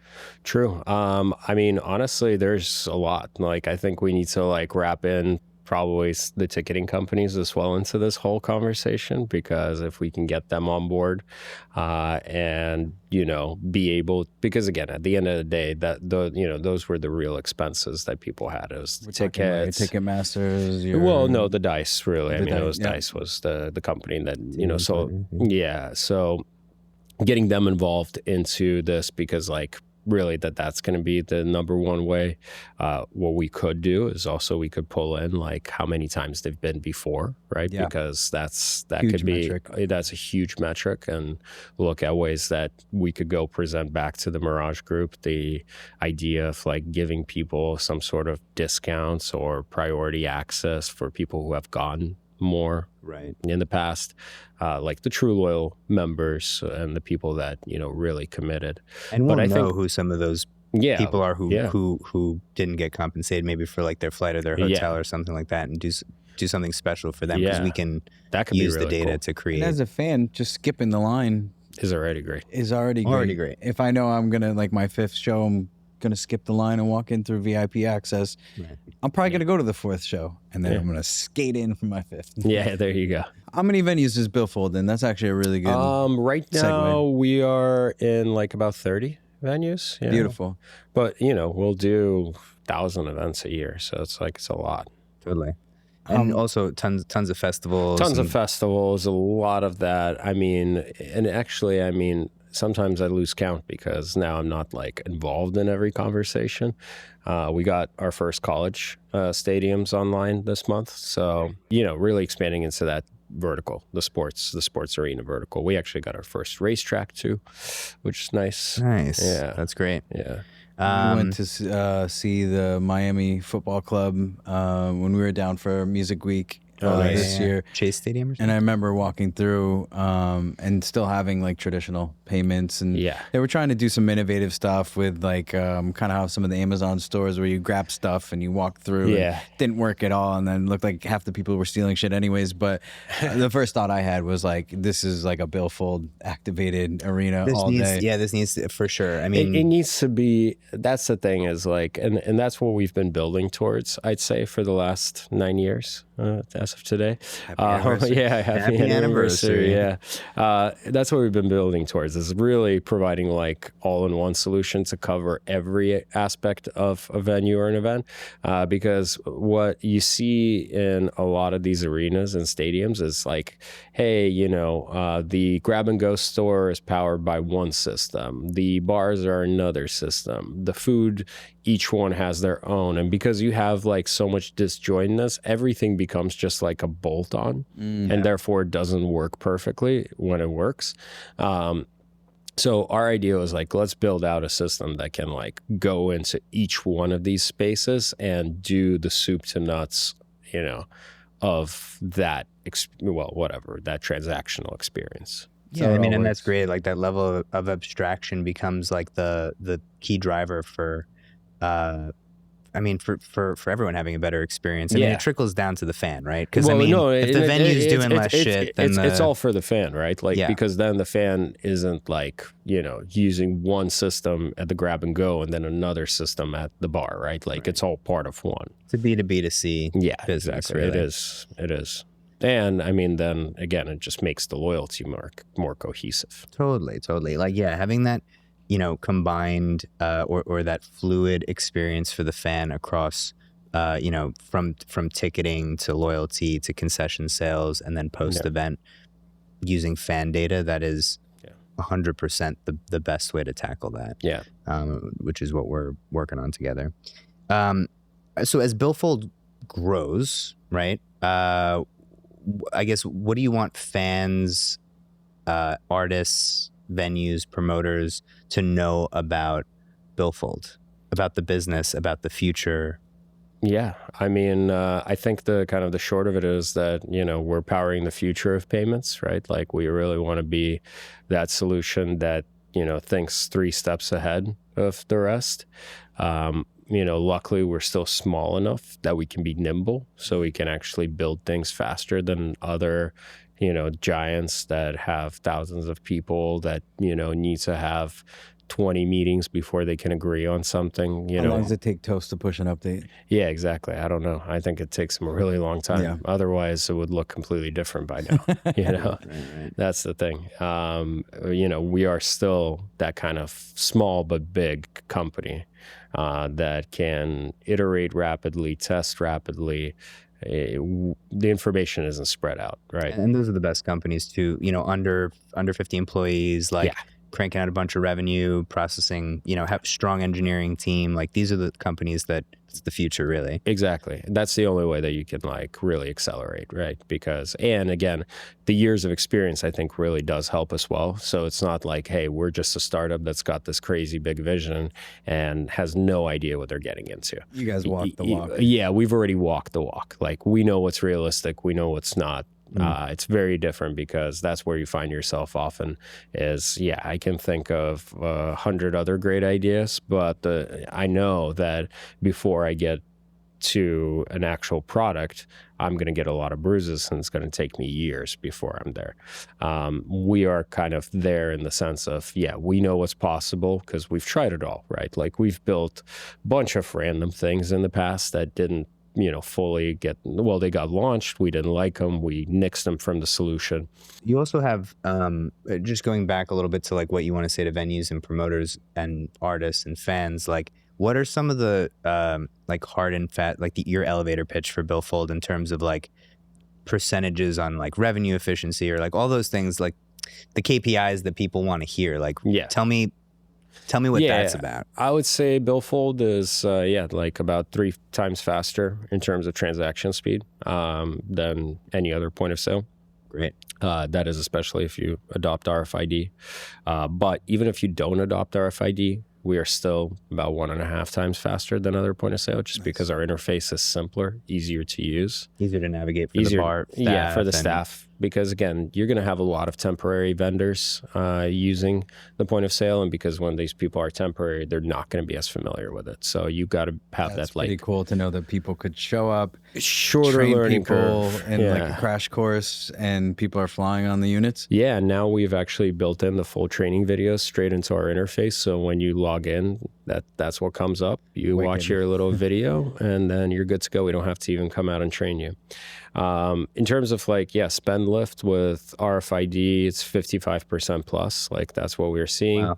True. I mean, honestly, there's a lot. Like, I think we need to like wrap in probably the ticketing companies as well into this whole conversation, because if we can get them on board and, you know, be able, because again, at the end of the day, those were the real expenses that people had. It was the tickets, Ticketmasters. No, the Dice, really. I mean, it was Dice was the company that, you know, so getting them involved into this, because like, really that's going to be the number one way. What we could do is also we could pull in like how many times they've been before, right? Because that's a huge metric, and look at ways that we could go present back to the Mirage Group the idea of like giving people some sort of discounts or priority access for people who have gone more in the past, like the true loyal members and the people that, you know, really committed. And we'll know who some of those people are who didn't get compensated maybe for like their flight or their hotel or something like that, and do something special for them, because we can use the data to create. And as a fan, just skipping the line is already great. Great. If I know I'm gonna, like my 5th show, I'm gonna skip the line and walk in through VIP access. I'm probably gonna go to the 4th show, and then I'm gonna skate in for my 5th. Yeah, there you go. How many venues is Billfold in? That's actually a really good right now we are in like about 30 venues. Beautiful. But you know, we'll do 1,000 events a year, so it's a lot. Totally. And also tons of festivals. A lot of that. I mean, and actually, I mean, sometimes I lose count because now I'm not like involved in every conversation. We got our first college stadiums online this month. So, you know, really expanding into that vertical, the sports arena vertical. We actually got our first racetrack too, which is nice. Nice. Yeah. That's great. Yeah. We went to see the Miami Football Club when we were down for Music Week this year. Chase Stadium or something? And I remember walking through and still having like traditional payments, and they were trying to do some innovative stuff with like kind of how some of the Amazon stores where you grab stuff and you walk through. And didn't work at all, and then looked like half the people were stealing shit anyways. But the first thought I had was like, this is like a Billfold activated arena all day. Yeah, this needs to, for sure. I mean, it needs to be. That's the thing, is like, and that's what we've been building towards, I'd say, for the last 9 years as of today. Happy anniversary. Yeah, that's what we've been building towards, is really providing like all-in-one solution to cover every aspect of a venue or an event, because what you see in a lot of these arenas and stadiums is like, hey, you know, the grab-and-go store is powered by one system, the bars are another system, the food, each one has their own, and because you have like so much disjointedness, everything becomes just like a bolt-on, and therefore it doesn't work perfectly when it works. So our idea was like, let's build out a system that can like go into each one of these spaces and do the soup to nuts, you know, of that, that transactional experience. Yeah, I mean, and that's great. Like that level of abstraction becomes like the key driver for, for everyone having a better experience. I mean, it trickles down to the fan, right? Because if the venue's doing less shit, then it's all for the fan, right? Like, because then the fan isn't like, you know, using one system at the grab and go and then another system at the bar, right? Like it's all part of one. It's a B2B2C business, exactly. Really. It is. And I mean, then again, it just makes the loyalty more cohesive. Totally. Like, yeah, having that, you know, combined or that fluid experience for the fan across, you know, from ticketing to loyalty to concession sales and then post-event using fan data, that is 100% the best way to tackle that. Yeah. Which is what we're working on together. So as Billfold grows, right, I guess, what do you want fans, artists, venues, promoters to know about Billfold, about the business, about the future? Yeah, I mean, I think the kind of the short of it is that, you know, we're powering the future of payments, right? Like we really want to be that solution that, you know, thinks 3 steps ahead of the rest. You know, luckily we're still small enough that we can be nimble, so we can actually build things faster than other, you know, giants that have thousands of people that, you know, need to have 20 meetings before they can agree on something. How long does it take Toast to push an update? Yeah, exactly. I don't know. I think it takes them a really long time. Yeah. Otherwise, it would look completely different by now. You know, right. That's the thing. You know, we are still that kind of small but big company that can iterate rapidly, test rapidly. The information isn't spread out, right? And those are the best companies too. You know, under 50 employees, like cranking out a bunch of revenue, processing. You know, have strong engineering team. Like these are the companies that it's the future, really. Exactly. That's the only way that you can like really accelerate, right? Because, and again, the years of experience I think really does help as well. So it's not like, hey, we're just a startup that's got this crazy big vision and has no idea what they're getting into. You guys walked the walk. Yeah, we've already walked the walk. Like we know what's realistic, we know what's not. It's very different because that's where you find yourself often is, I can think of 100 other great ideas, but I know that before I get to an actual product, I'm going to get a lot of bruises and it's going to take me years before I'm there. We are kind of there in the sense of, we know what's possible because we've tried it all, right? Like we've built a bunch of random things in the past that didn't, fully they got launched. We didn't like them. We nixed them from the solution. You also have, just going back a little bit to like what you want to say to venues and promoters and artists and fans, like what are some of the like hard and fat, like your elevator pitch for Billfold in terms of like percentages on like revenue efficiency or like all those things, like the KPIs that people want to hear? Like, tell me what that's about. I would say Billfold is, like about 3 times faster in terms of transaction speed than any other point of sale. Great. That is especially if you adopt RFID. But even if you don't adopt RFID, we are still about 1.5 times faster than other point of sale, just because our interface is simpler, easier to use. Easier to navigate for the bar staff. For the staff. Because again, you're going to have a lot of temporary vendors using the point of sale, and because when these people are temporary, they're not going to be as familiar with it. So you've got to have That's that like pretty cool to know that people could show up, shorter train learning people curve. in like a crash course, and people are flying on the units. Yeah, now we've actually built in the full training videos straight into our interface. So when you log in, that's what comes up. You watch your little video, and then you're good to go. We don't have to even come out and train you. In terms of like, spend lift with RFID, it's 55% plus. Like that's what we're seeing. Wow.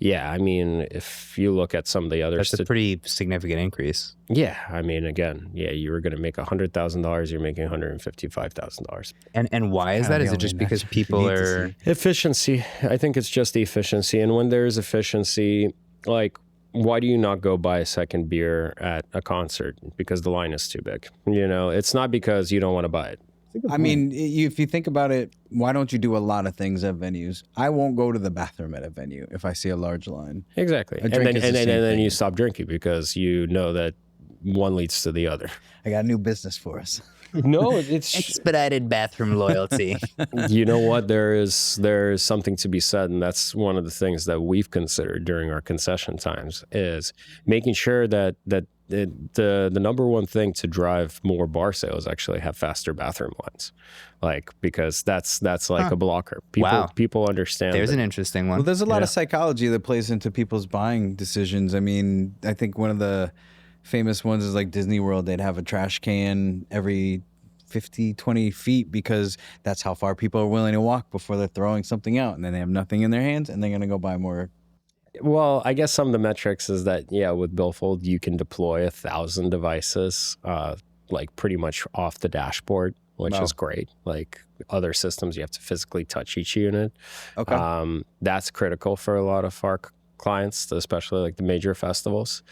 Yeah, I mean, if you look at some of the others, that's a pretty significant increase. Yeah, I mean, again, you were going to make $100,000, you're making $155,000. And why is that? Is it just because people are efficiency? I think it's just the efficiency. And when there's efficiency, like, why do you not go buy a second beer at a concert? Because the line is too big. It's not because you don't want to buy it. I mean, if you think about it, why don't you do a lot of things at venues? I won't go to the bathroom at a venue if I see a large line. Exactly. And then you stop drinking because you know that one leads to the other. I got a new business for us. No, it's expedited bathroom loyalty. You know what? There is something to be said, and that's one of the things that we've considered during our concession times is making sure that the number one thing to drive more bar sales actually have faster bathroom lines, like because that's like a blocker. People understand. There's an interesting one. Well, there's a lot of psychology that plays into people's buying decisions. I mean, I think one of the famous ones is like Disney World. They'd have a trash can every 50, 20 feet because that's how far people are willing to walk before they're throwing something out, and then they have nothing in their hands and they're going to go buy more. Well, I guess some of the metrics is that, with Billfold, you can deploy 1,000 devices, like pretty much off the dashboard, which is great. Like other systems, you have to physically touch each unit. Okay. That's critical for a lot of our clients, especially like the major festivals.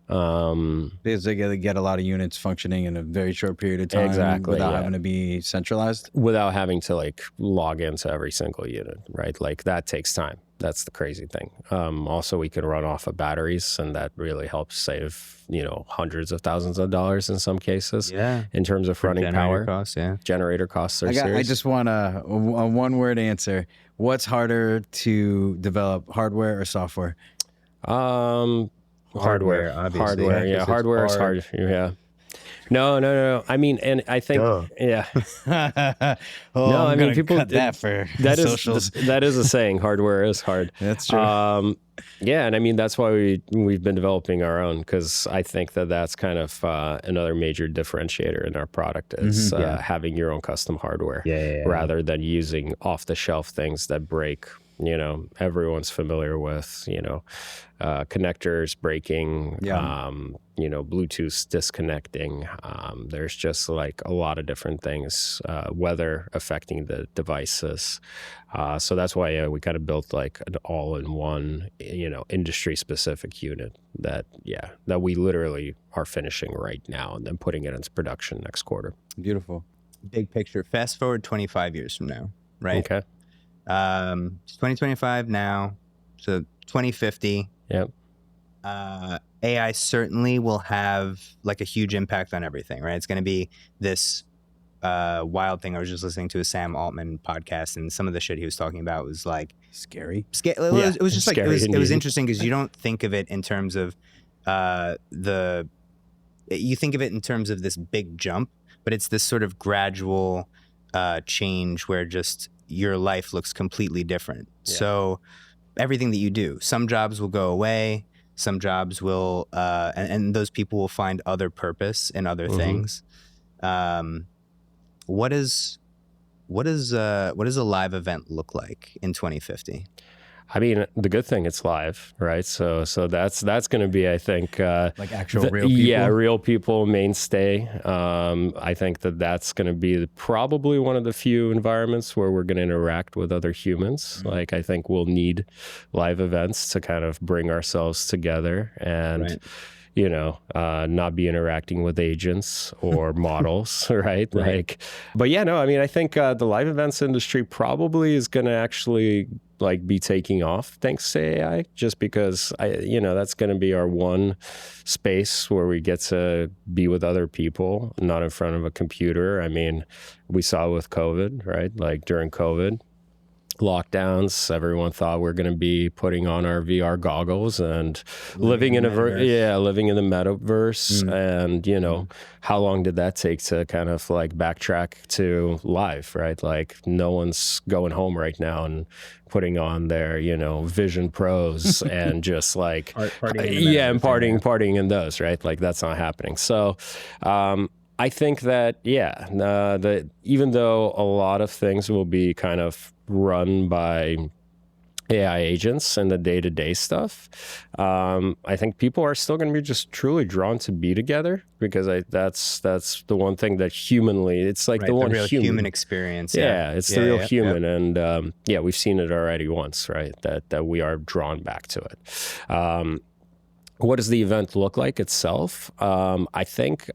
Because they get a lot of units functioning in a very short period of time without having to be centralized. Without having to like log into every single unit, right? Like that takes time. That's the crazy thing. Also, we can run off of batteries, and that really helps save, hundreds of thousands of dollars in some cases. Yeah. In terms of running power costs, generator costs are serious. I just want a one-word answer. What's harder to develop, hardware or software? Hardware, obviously. Hardware, yeah. Hardware is hard. Yeah. No. I mean, and I think, people cut that for socials. That is a saying. Hardware is hard. That's true. And I mean that's why we've been developing our own, because I think that's kind of another major differentiator in our product is having your own custom hardware rather than using off-the-shelf things that break. Everyone's familiar with, connectors breaking, Bluetooth disconnecting. There's just like a lot of different things, weather affecting the devices. So that's why we kind of built like an all-in-one, industry specific unit that we literally are finishing right now and then putting it into production next quarter. Beautiful. Big picture. Fast forward 25 years from now, right? Okay. It's 2025 now, so 2050. Yep. AI certainly will have like a huge impact on everything, right? It's going to be this wild thing. I was just listening to a Sam Altman podcast, and some of the shit he was talking about was like scary. It was just like it was interesting because you don't think of it in terms of you think of it in terms of this big jump, but it's this sort of gradual change where just your life looks completely different. Yeah. So everything that you do, some jobs will go away, some jobs will, and those people will find other purpose in other things. What does a live event look like in 2050? I mean, the good thing, it's live, right? So that's going to be, I think, like actual real people. Yeah, real people mainstay. I think that's going to be probably one of the few environments where we're going to interact with other humans. Mm-hmm. Like I think we'll need live events to kind of bring ourselves together and. Right. Not be interacting with agents or models, right? Like, but I think the live events industry probably is going to actually like be taking off thanks to AI, just because that's going to be our one space where we get to be with other people, not in front of a computer. I mean, we saw with COVID, right? Like during COVID lockdowns, everyone thought we're going to be putting on our VR goggles and living in the metaverse. And how long did that take to kind of like backtrack to live, right? Like no one's going home right now and putting on their Vision Pros and just like partying in those, right? Like that's not happening. So I think that even though a lot of things will be kind of run by AI agents and the day-to-day stuff, I think people are still going to be just truly drawn to be together, because that's the one thing that humanly, it's like the one real human experience. It's the real human. And we've seen it already once, right? That we are drawn back to it. What does the event look like itself? I think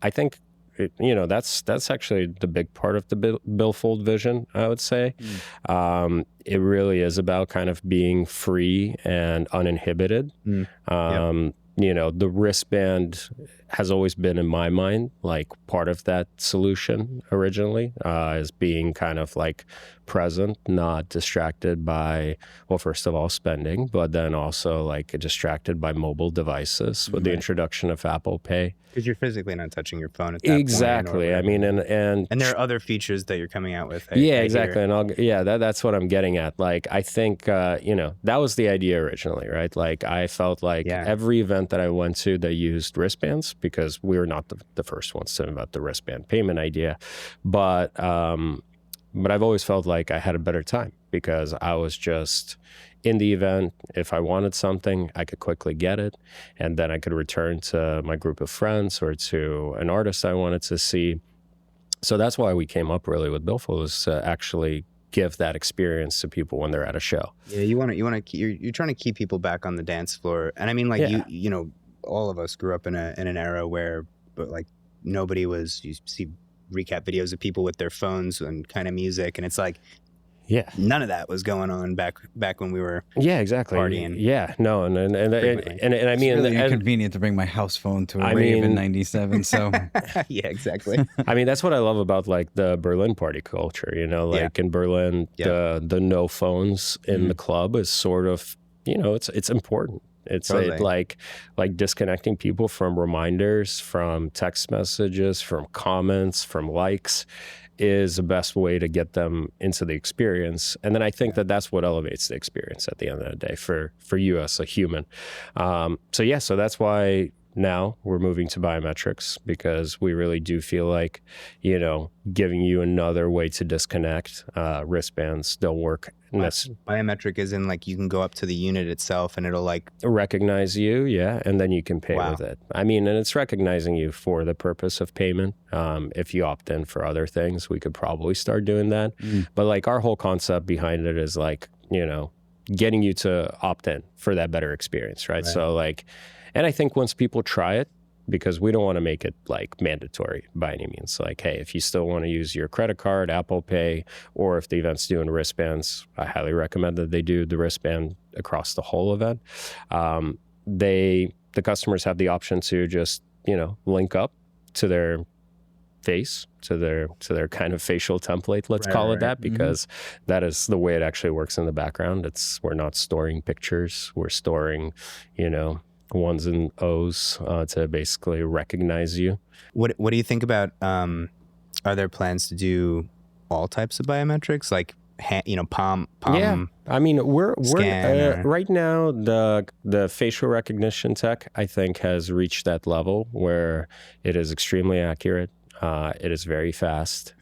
that's actually the big part of the Billfold vision, I would say. It really is about kind of being free and uninhibited. The wristband has always been in my mind like part of that solution originally, as being kind of like present, not distracted by, well, first of all, spending, but then also like distracted by mobile devices with the introduction of Apple Pay. Because you're physically not touching your phone at that Exactly. point. I mean, and there are other features that you're coming out with. Exactly. And that's what I'm getting at. Like, I think, that was the idea originally, right? Like, I felt like every event that I went to that used wristbands, because we were not the first ones to invent the wristband payment idea, but I've always felt like I had a better time because I was just in the event. If I wanted something, I could quickly get it, and then I could return to my group of friends or to an artist I wanted to see. So that's why we came up really with Billfold, was to actually give that experience to people when they're at a show. Yeah, you're trying to keep people back on the dance floor, and I mean, like all of us grew up in an era where, like, nobody was. You see recap videos of people with their phones and kind of music, and it's like, none of that was going on back when we were exactly partying. No, and I mean, it's really inconvenient to bring my house phone to a rave in '97. So yeah, exactly. I mean, that's what I love about like the Berlin party culture. In Berlin, the no phones in the club is sort of, it's important. It's like disconnecting people from reminders, from text messages, from comments, from likes is the best way to get them into the experience. And then I think that's what elevates the experience at the end of the day for you as a human. So that's why now we're moving to biometrics, because we really do feel like, giving you another way to disconnect. Wristbands don't work. Biometric is in like you can go up to the unit itself and it'll like recognize you, and then you can pay with it. I mean, and it's recognizing you for the purpose of payment. If you opt in for other things, we could probably start doing that. But like our whole concept behind it is like, getting you to opt in for that better experience, right? So like, and I think once people try it, because we don't want to make it like mandatory by any means. Like, hey, if you still want to use your credit card, Apple Pay, or if the event's doing wristbands, I highly recommend that they do the wristband across the whole event. The customers have the option to just, link up to their face, to their kind of facial template, let's call it that, because that is the way it actually works in the background. We're not storing pictures, we're storing, ones and O's to basically recognize you. What do you think about, are there plans to do all types of biometrics, like palm? Yeah, I mean, we're right now the facial recognition tech, I think, has reached that level where it is extremely accurate. It is very fast.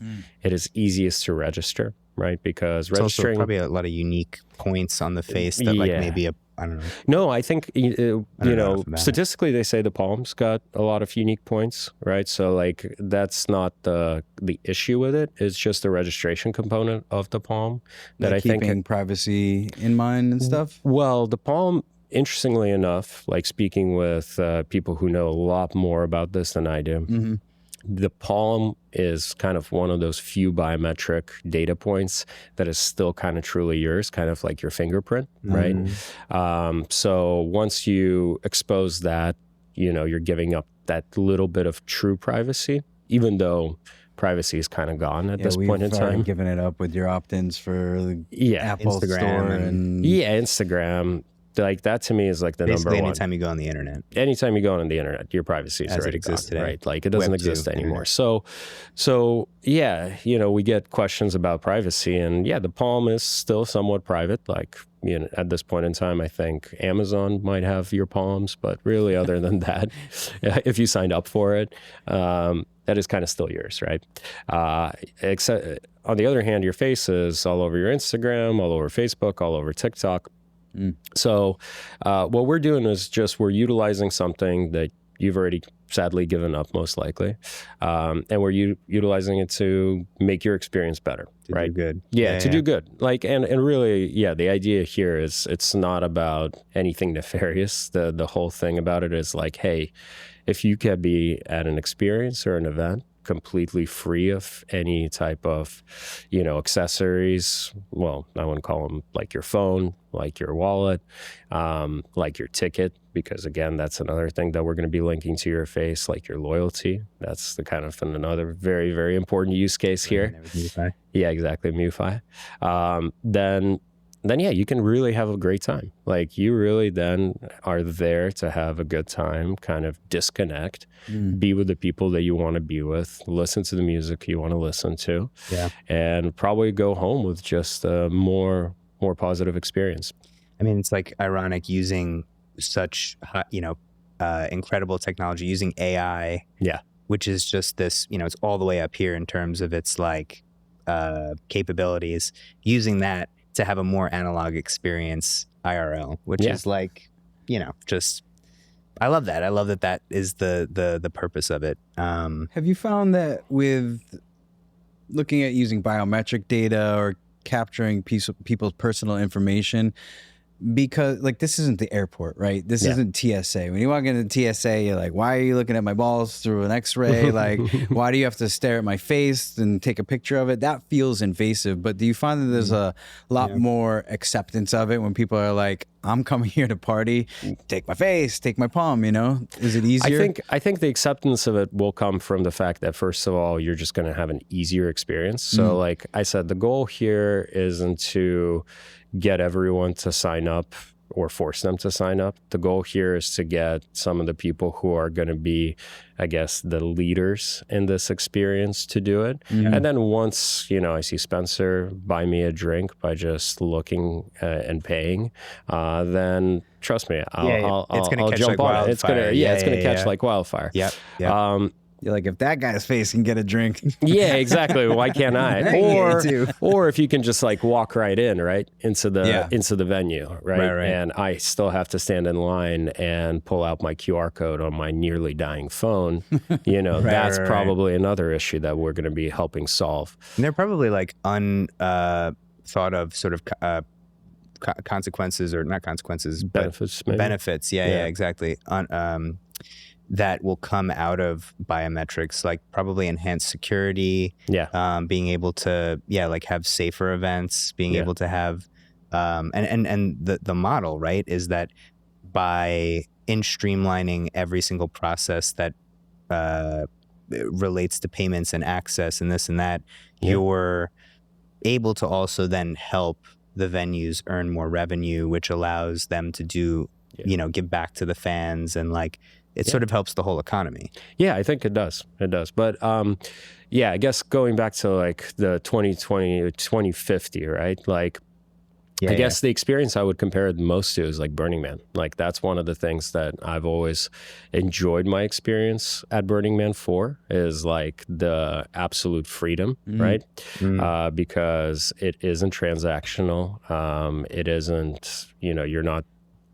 It is easiest to register, right? Because it's registering, also probably a lot of unique points on the face that like maybe I don't know. No, I think, statistically they say the palm's got a lot of unique points, right? So like that's not the issue with it. It's just the registration component of the palm that I think keeping privacy in mind and stuff. Well, the palm, interestingly enough, like speaking with people who know a lot more about this than I do, the palm is kind of one of those few biometric data points that is still kind of truly yours, kind of like your fingerprint, right? So once you expose that, you're giving up that little bit of true privacy, even though privacy is kind of gone at this point in time. Giving it up with your opt-ins for the Apple Instagram Store and Instagram. Like that to me is like the basically number one. Anytime you go on the internet. Anytime you go on the internet, your privacy is already gone, today. right? Like it doesn't exist anymore. So we get questions about privacy, and the palm is still somewhat private. Like, at this point in time, I think Amazon might have your palms, but really other than that, if you signed up for it, that is kind of still yours, right? Except on the other hand, your face is all over your Instagram, all over Facebook, all over TikTok. So what we're doing is we're utilizing something that you've already sadly given up, most likely, and we're utilizing it to make your experience better, right? Do good. Do good. Like, and really, the idea here is it's not about anything nefarious. The whole thing about it is like, hey, if you can be at an experience or an event, completely free of any type of, accessories. Well, I wouldn't call them like your phone, like your wallet, like your ticket, because again, that's another thing that we're going to be linking to your face, like your loyalty. That's the kind of another very, very important use case here. Yeah, exactly. MuFi. Then yeah, you can really have a great time. Like you really then are there to have a good time, kind of disconnect, be with the people that you want to be with, listen to the music you want to listen to, and probably go home with just a more positive experience. I mean, it's like ironic using such, incredible technology, using AI, which is just this, it's all the way up here in terms of its like capabilities, using that to have a more analog experience IRL, which is like, just, I love that. I love that is the purpose of it. Have you found that with looking at using biometric data or capturing people's personal information, because like this isn't the airport, right? This isn't TSA. When you walk into TSA, you're like, why are you looking at my balls through an x-ray? Like, why do you have to stare at my face and take a picture of it? That feels invasive. But do you find that there's a lot more acceptance of it when people are like, I'm coming here to party, take my face, take my palm, Is it easier? I think the acceptance of it will come from the fact that, first of all, you're just going to have an easier experience. So like I said, the goal here isn't to get everyone to sign up or force them to sign up. The goal here is to get some of the people who are going to be, I guess, the leaders in this experience to do it. And then once, I see Spencer buy me a drink by just looking and paying, then trust me, I'll jump on it. It's going to catch like wildfire. You're like, if that guy's face can get a drink. Yeah, exactly. Why can't I? Or if you can just like walk right in, right? Into the venue, right? And I still have to stand in line and pull out my QR code on my nearly dying phone. That's probably another issue that we're going to be helping solve. And they're probably like thought of sort of consequences, or not consequences, benefits. But benefits. Yeah, exactly. That will come out of biometrics, like probably enhanced security, being able to, like have safer events, being able to have, and the model, right, is that by streamlining every single process that relates to payments and access and this and that, you're able to also then help the venues earn more revenue, which allows them to do, give back to the fans, and like, it sort of helps the whole economy. Yeah, I think it does. It does. But I guess going back to like the 2020 or 2050, right? Like, I guess the experience I would compare it most to is like Burning Man. Like that's one of the things that I've always enjoyed my experience at Burning Man for, is like the absolute freedom, right? Because it isn't transactional. It isn't, you're not,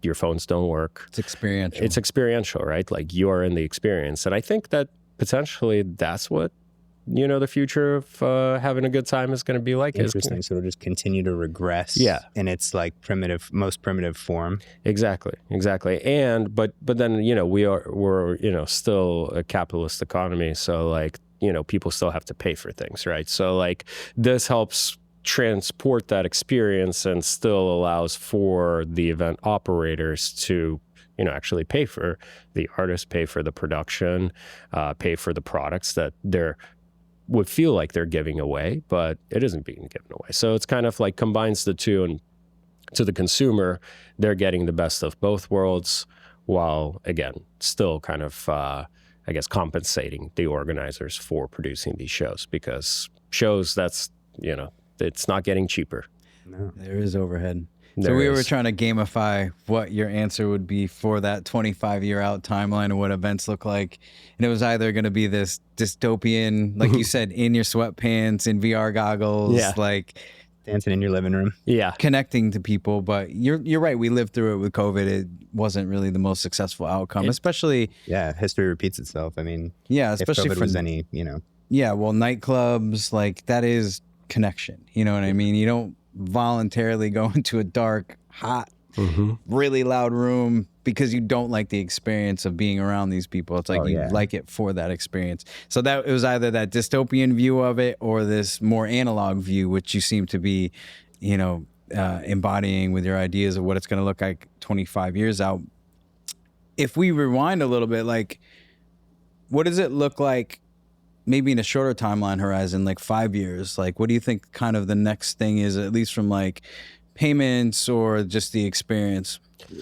your phones don't work. It's experiential. It's experiential, right? Like you are in the experience. And I think that potentially that's what, the future of having a good time is going to be like. Interesting. So it'll just continue to regress in its like most primitive form. Exactly. And, but then, we're still a capitalist economy. So like, people still have to pay for things, right? So like this helps transport that experience and still allows for the event operators to actually pay for the artists, pay for the production, pay for the products that would feel like they're giving away, but it isn't being given away. So it's kind of like combines the two, and to the consumer, they're getting the best of both worlds, while again still kind of compensating the organizers for producing these shows, because shows, that's it's not getting cheaper. No. There is overhead. So we were trying to gamify what your answer would be for that 25-year out timeline of what events look like. And it was either going to be this dystopian, like you said, in your sweatpants, in VR goggles, like dancing in your living room. Connecting to people. But you're right. We lived through it with COVID. It wasn't really the most successful outcome, especially. Yeah, history repeats itself. I mean, especially if COVID was any, Yeah, well, nightclubs, like that is connection. You know what I mean? You don't voluntarily go into a dark, hot, really loud room, because you don't like the experience of being around these people. It's like like it for that experience. So that it was either that dystopian view of it or this more analog view, which you seem to be, embodying with your ideas of what it's going to look like 25 years out. If we rewind a little bit, like, what does it look like maybe in a shorter timeline horizon, like 5 years? Like, what do you think kind of the next thing is, at least from like payments or just the experience?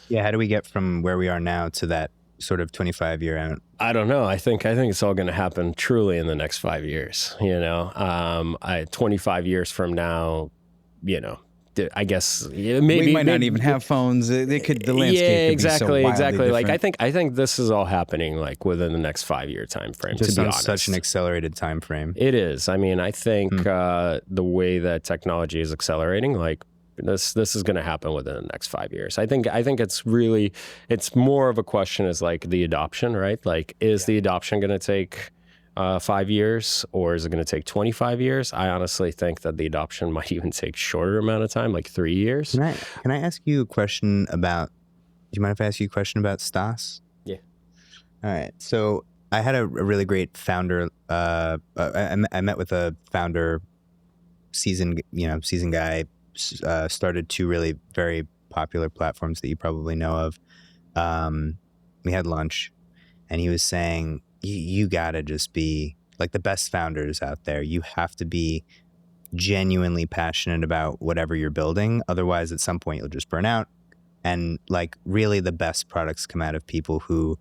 Yeah, how do we get from where we are now to that sort of 25-year out? I don't know. I think it's all going to happen truly in the next 5 years. 25 years from now, I guess maybe we might not even have phones. The landscape could be so wildly exactly. Like different. I think this is all happening like within the next 5 year time frame. Just to be on honest, such an accelerated time frame. It is. I mean, I think the way that technology is accelerating, like this is going to happen within the next 5 years. I think it's more of a question is like the adoption, right? Like, is the adoption going to take 5 years, or is it going to take 25 years? I honestly think that the adoption might even take shorter amount of time, like 3 years. Can I ask you a question about, do you mind if I ask you a question about Stas? Yeah. All right. So I had a really great founder. I met with a founder, seasoned guy, started two really very popular platforms that you probably know of. We had lunch and he was saying, you gotta just be like the best founders out there. You have to be genuinely passionate about whatever you're building. Otherwise, at some point, you'll just burn out. And like, really, the best products come out of people who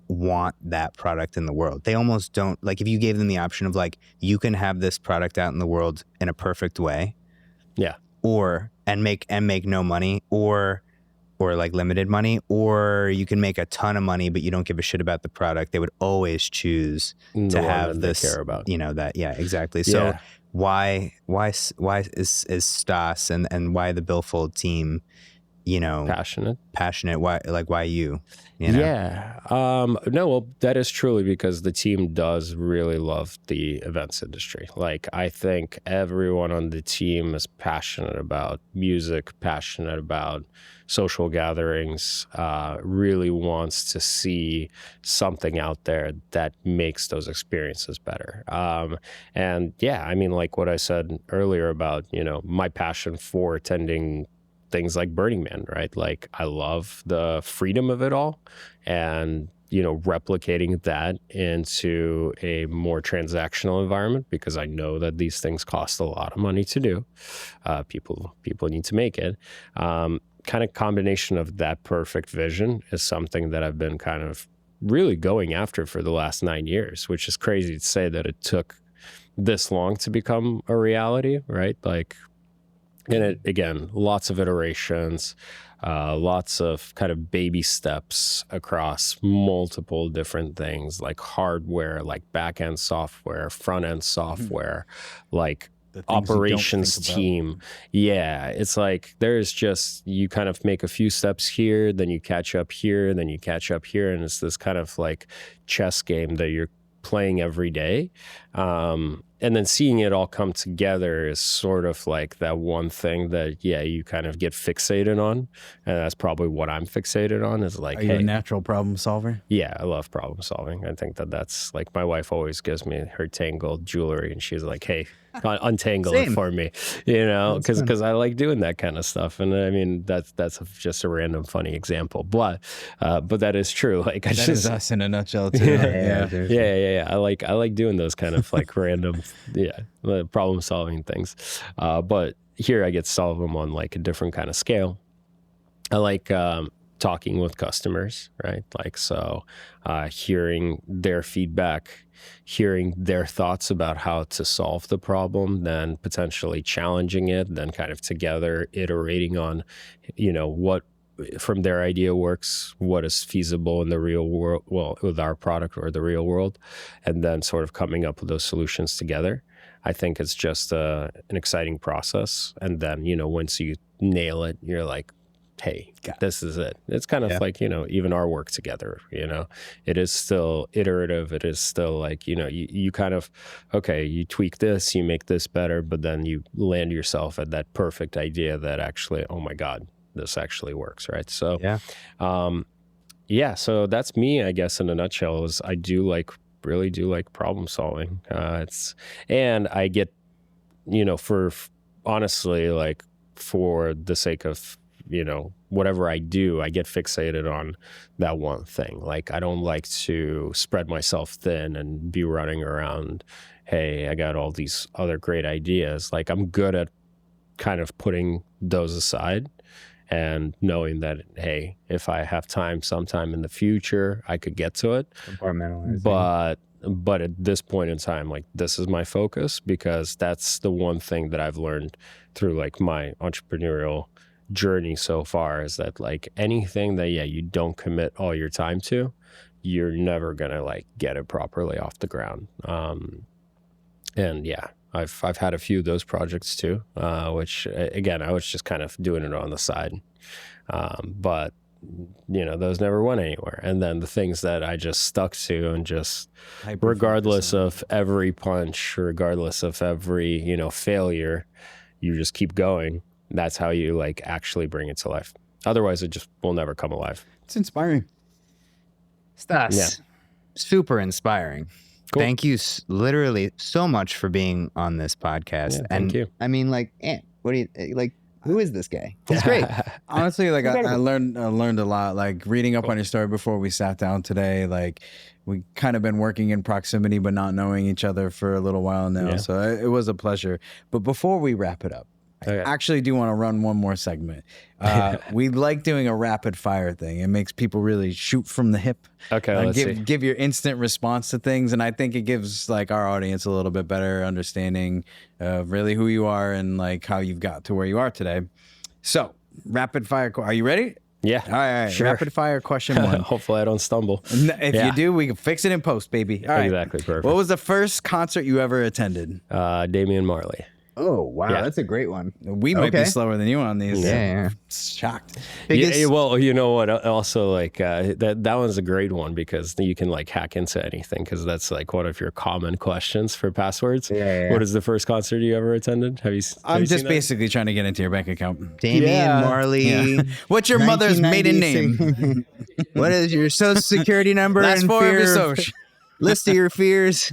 want that product in the world. They almost don't, like, if you gave them the option of like, you can have this product out in the world in a perfect way, and make no money, or like limited money, or you can make a ton of money but you don't give a shit about the product, they would always choose to have this, care about. Exactly. So why is Stas and why the Billfold team, passionate? Why you? No, well, that is truly because the team does really love the events industry. Like, I think everyone on the team is passionate about music, passionate about social gatherings, really wants to see something out there that makes those experiences better. And I mean, like what I said earlier about, my passion for attending things like Burning Man, right? Like, I love the freedom of it all, and replicating that into a more transactional environment, because I know that these things cost a lot of money to do. People need to make it. Kind of combination of that perfect vision is something that I've been kind of really going after for the last 9 years, which is crazy to say that it took this long to become a reality, right? Like, and it, again, lots of iterations, lots of kind of baby steps across multiple different things, like hardware, like back-end software, front-end software, like operations team. It's like there's just, you kind of make a few steps here, then you catch up here, then you catch up here, and it's this kind of like chess game that you're playing every day. And then seeing it all come together is sort of like that one thing that, you kind of get fixated on. And that's probably what I'm fixated on, is like, Are you a natural problem solver? Yeah, I love problem solving. I think that's like, my wife always gives me her Tangled jewelry and she's like, hey, untangle it for me, because I like doing that kind of stuff. And I mean, that's just a random funny example, but that is true. Like, that is us in a nutshell too. Yeah. I like doing those kind of like random, problem solving things. But here I get to solve them on like a different kind of scale. I like talking with customers, right? Like, so hearing their feedback, hearing their thoughts about how to solve the problem, then potentially challenging it, then kind of together iterating on, what from their idea works, what is feasible in the real world, well, with our product or the real world, and then sort of coming up with those solutions together. I think it's just an exciting process. And then, once you nail it, you're like, hey, this is it. It's kind of like, even our work together, it is still iterative. It is still like, you kind of, okay, you tweak this, you make this better, but then you land yourself at that perfect idea that actually, oh my God, this actually works, right? So, yeah, so that's me, I guess, in a nutshell. Is I really do like problem solving. And I get, honestly, like for the sake of, whatever I do, I get fixated on that one thing. Like I don't like to spread myself thin and be running around, hey, I got all these other great ideas. Like I'm good at kind of putting those aside and knowing that, hey, if I have time sometime in the future, I could get to it. Compartmentalizing. But at this point in time, like this is my focus, because that's the one thing that I've learned through like my entrepreneurial journey so far, is that like anything that you don't commit all your time to, you're never gonna like get it properly off the ground. And yeah, I've had a few of those projects too, which again, I was just kind of doing it on the side. But those never went anywhere. And then the things that I just stuck to, and just regardless of every punch, regardless of every, failure, you just keep going. That's how you like actually bring it to life. Otherwise it just will never come alive. It's inspiring. Stas, super inspiring. Cool. Thank you literally so much for being on this podcast. Yeah, thank you. I mean, like, what do you like? Who is this guy? He's great. Honestly, like I learned a lot. Like reading up on your story before we sat down today. Like we kind of been working in proximity, but not knowing each other for a little while now. Yeah. So it was a pleasure. But before we wrap it up, I actually do want to run one more segment. We like doing a rapid fire thing. It makes people really shoot from the hip. Okay, let's see. Give your instant response to things, and I think it gives like our audience a little bit better understanding of really who you are and like how you've got to where you are today. So, rapid fire. Are you ready? Yeah. All right. Sure. Rapid fire question 1. Hopefully I don't stumble. If you do, we can fix it in post, baby. All right. Exactly. Perfect. What was the first concert you ever attended? Damian Marley. Oh, wow. Yeah. That's a great one. We might be slower than you on these. Yeah. Shocked. Yeah, well, you know what? Also, like that one's a great one, because you can like hack into anything, because that's like one of your common questions for passwords. Yeah. What is the first concert you ever attended? I'm just basically trying to get into your bank account. Damian Marley. Yeah. What's your mother's maiden name? What is your social security number? Last 4 of your social. List of your fears.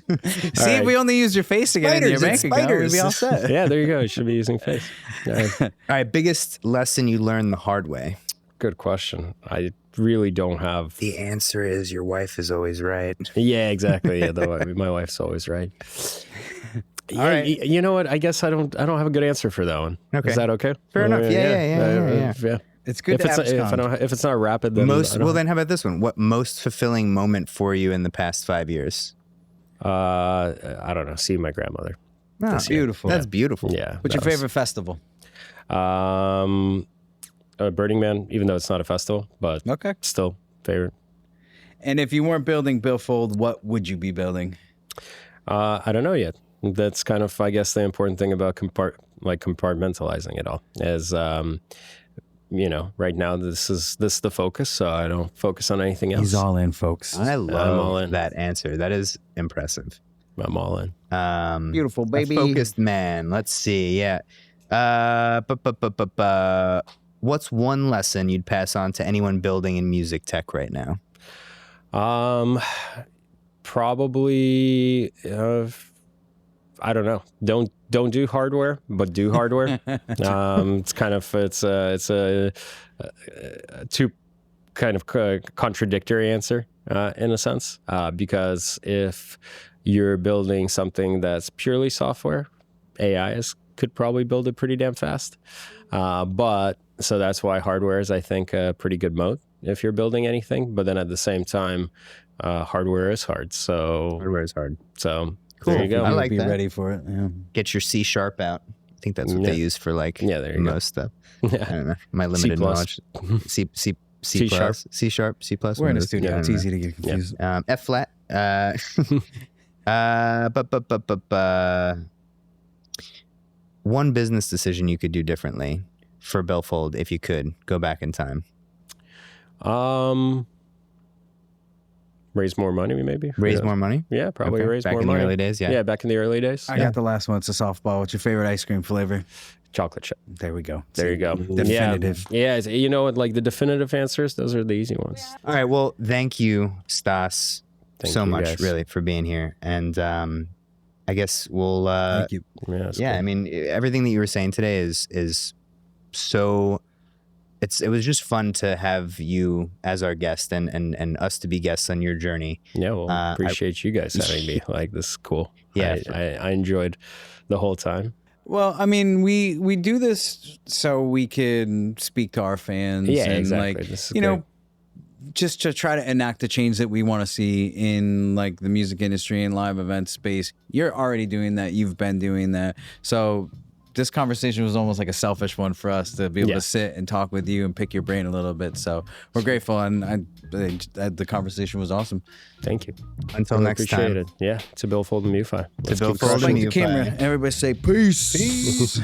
See, if we only use your face to get into your bank account, we'd be all set. Yeah, there you go. You should be using face. All right, biggest lesson you learned the hard way? Good question. I really don't have. The answer is your wife is always right. Yeah, exactly. Yeah, my wife's always right. All right. You know what? I guess I don't have a good answer for that one. Okay. Is that okay? Fair enough. Yeah. It's good if it's not rapid, then then how about this one? What most fulfilling moment for you in the past 5 years? I don't know. See my grandmother. Oh, that's beautiful. That's beautiful. Yeah. What's your favorite festival? Burning Man, even though it's not a festival, but still favorite. And if you weren't building Billfold, what would you be building? I don't know yet. That's kind of, I guess, the important thing about compartmentalizing it all is. Right now this is the focus, so I don't focus on anything else. He's all in, folks. I love that answer. That is impressive. I'm all in. Beautiful, baby. A focused man. Let's see. Yeah. What's one lesson you'd pass on to anyone building in music tech right now? Probably. I don't know. Don't do hardware, but do hardware. It's a two kind of contradictory answer in a sense, because if you're building something that's purely software, AI could probably build it pretty damn fast. But so that's why hardware is, I think, a pretty good moat if you're building anything. But then at the same time, hardware is hard. So hardware is hard. So. Cool. There you go. I like that. Be ready for it. Yeah. Get your C# out. I think that's what they use for most stuff. Yeah. I don't know. My limited knowledge. C++. C#. We're in a studio. It's easy to get confused. Yeah. F flat. One business decision you could do differently for Billfold if you could go back in time. Raise more money, maybe. Raise more money? Yeah, probably raise back more in money. The early days, yeah. Yeah, back in the early days. I got the last one. It's a softball. What's your favorite ice cream flavor? chocolate chip. There we go. There you go. Definitive. Yeah, you know what? Like the definitive answers, those are the easy ones. All right. Well, thank you, Stas, so much, guys. really, for being here. And I guess we'll. Thank you. Yeah, Yeah, cool. I mean, everything that you were saying today is so. It was just fun to have you as our guest and us to be guests on your journey. Yeah, well, appreciate you guys having me. Like, this is cool. Yeah, I enjoyed the whole time. Well, I mean, we do this so we can speak to our fans. Yeah, and exactly. Like, this is you know, just to try to enact the change that we want to see in like the music industry and live event space. You're already doing that. You've been doing that. So this conversation was almost like a selfish one for us to be able to sit and talk with you and pick your brain a little bit. So we're grateful, and the conversation was awesome. Thank you. Until next time. It. Yeah, to Billfold and MuFi. To Billfold and Like the camera. Everybody say peace. Peace.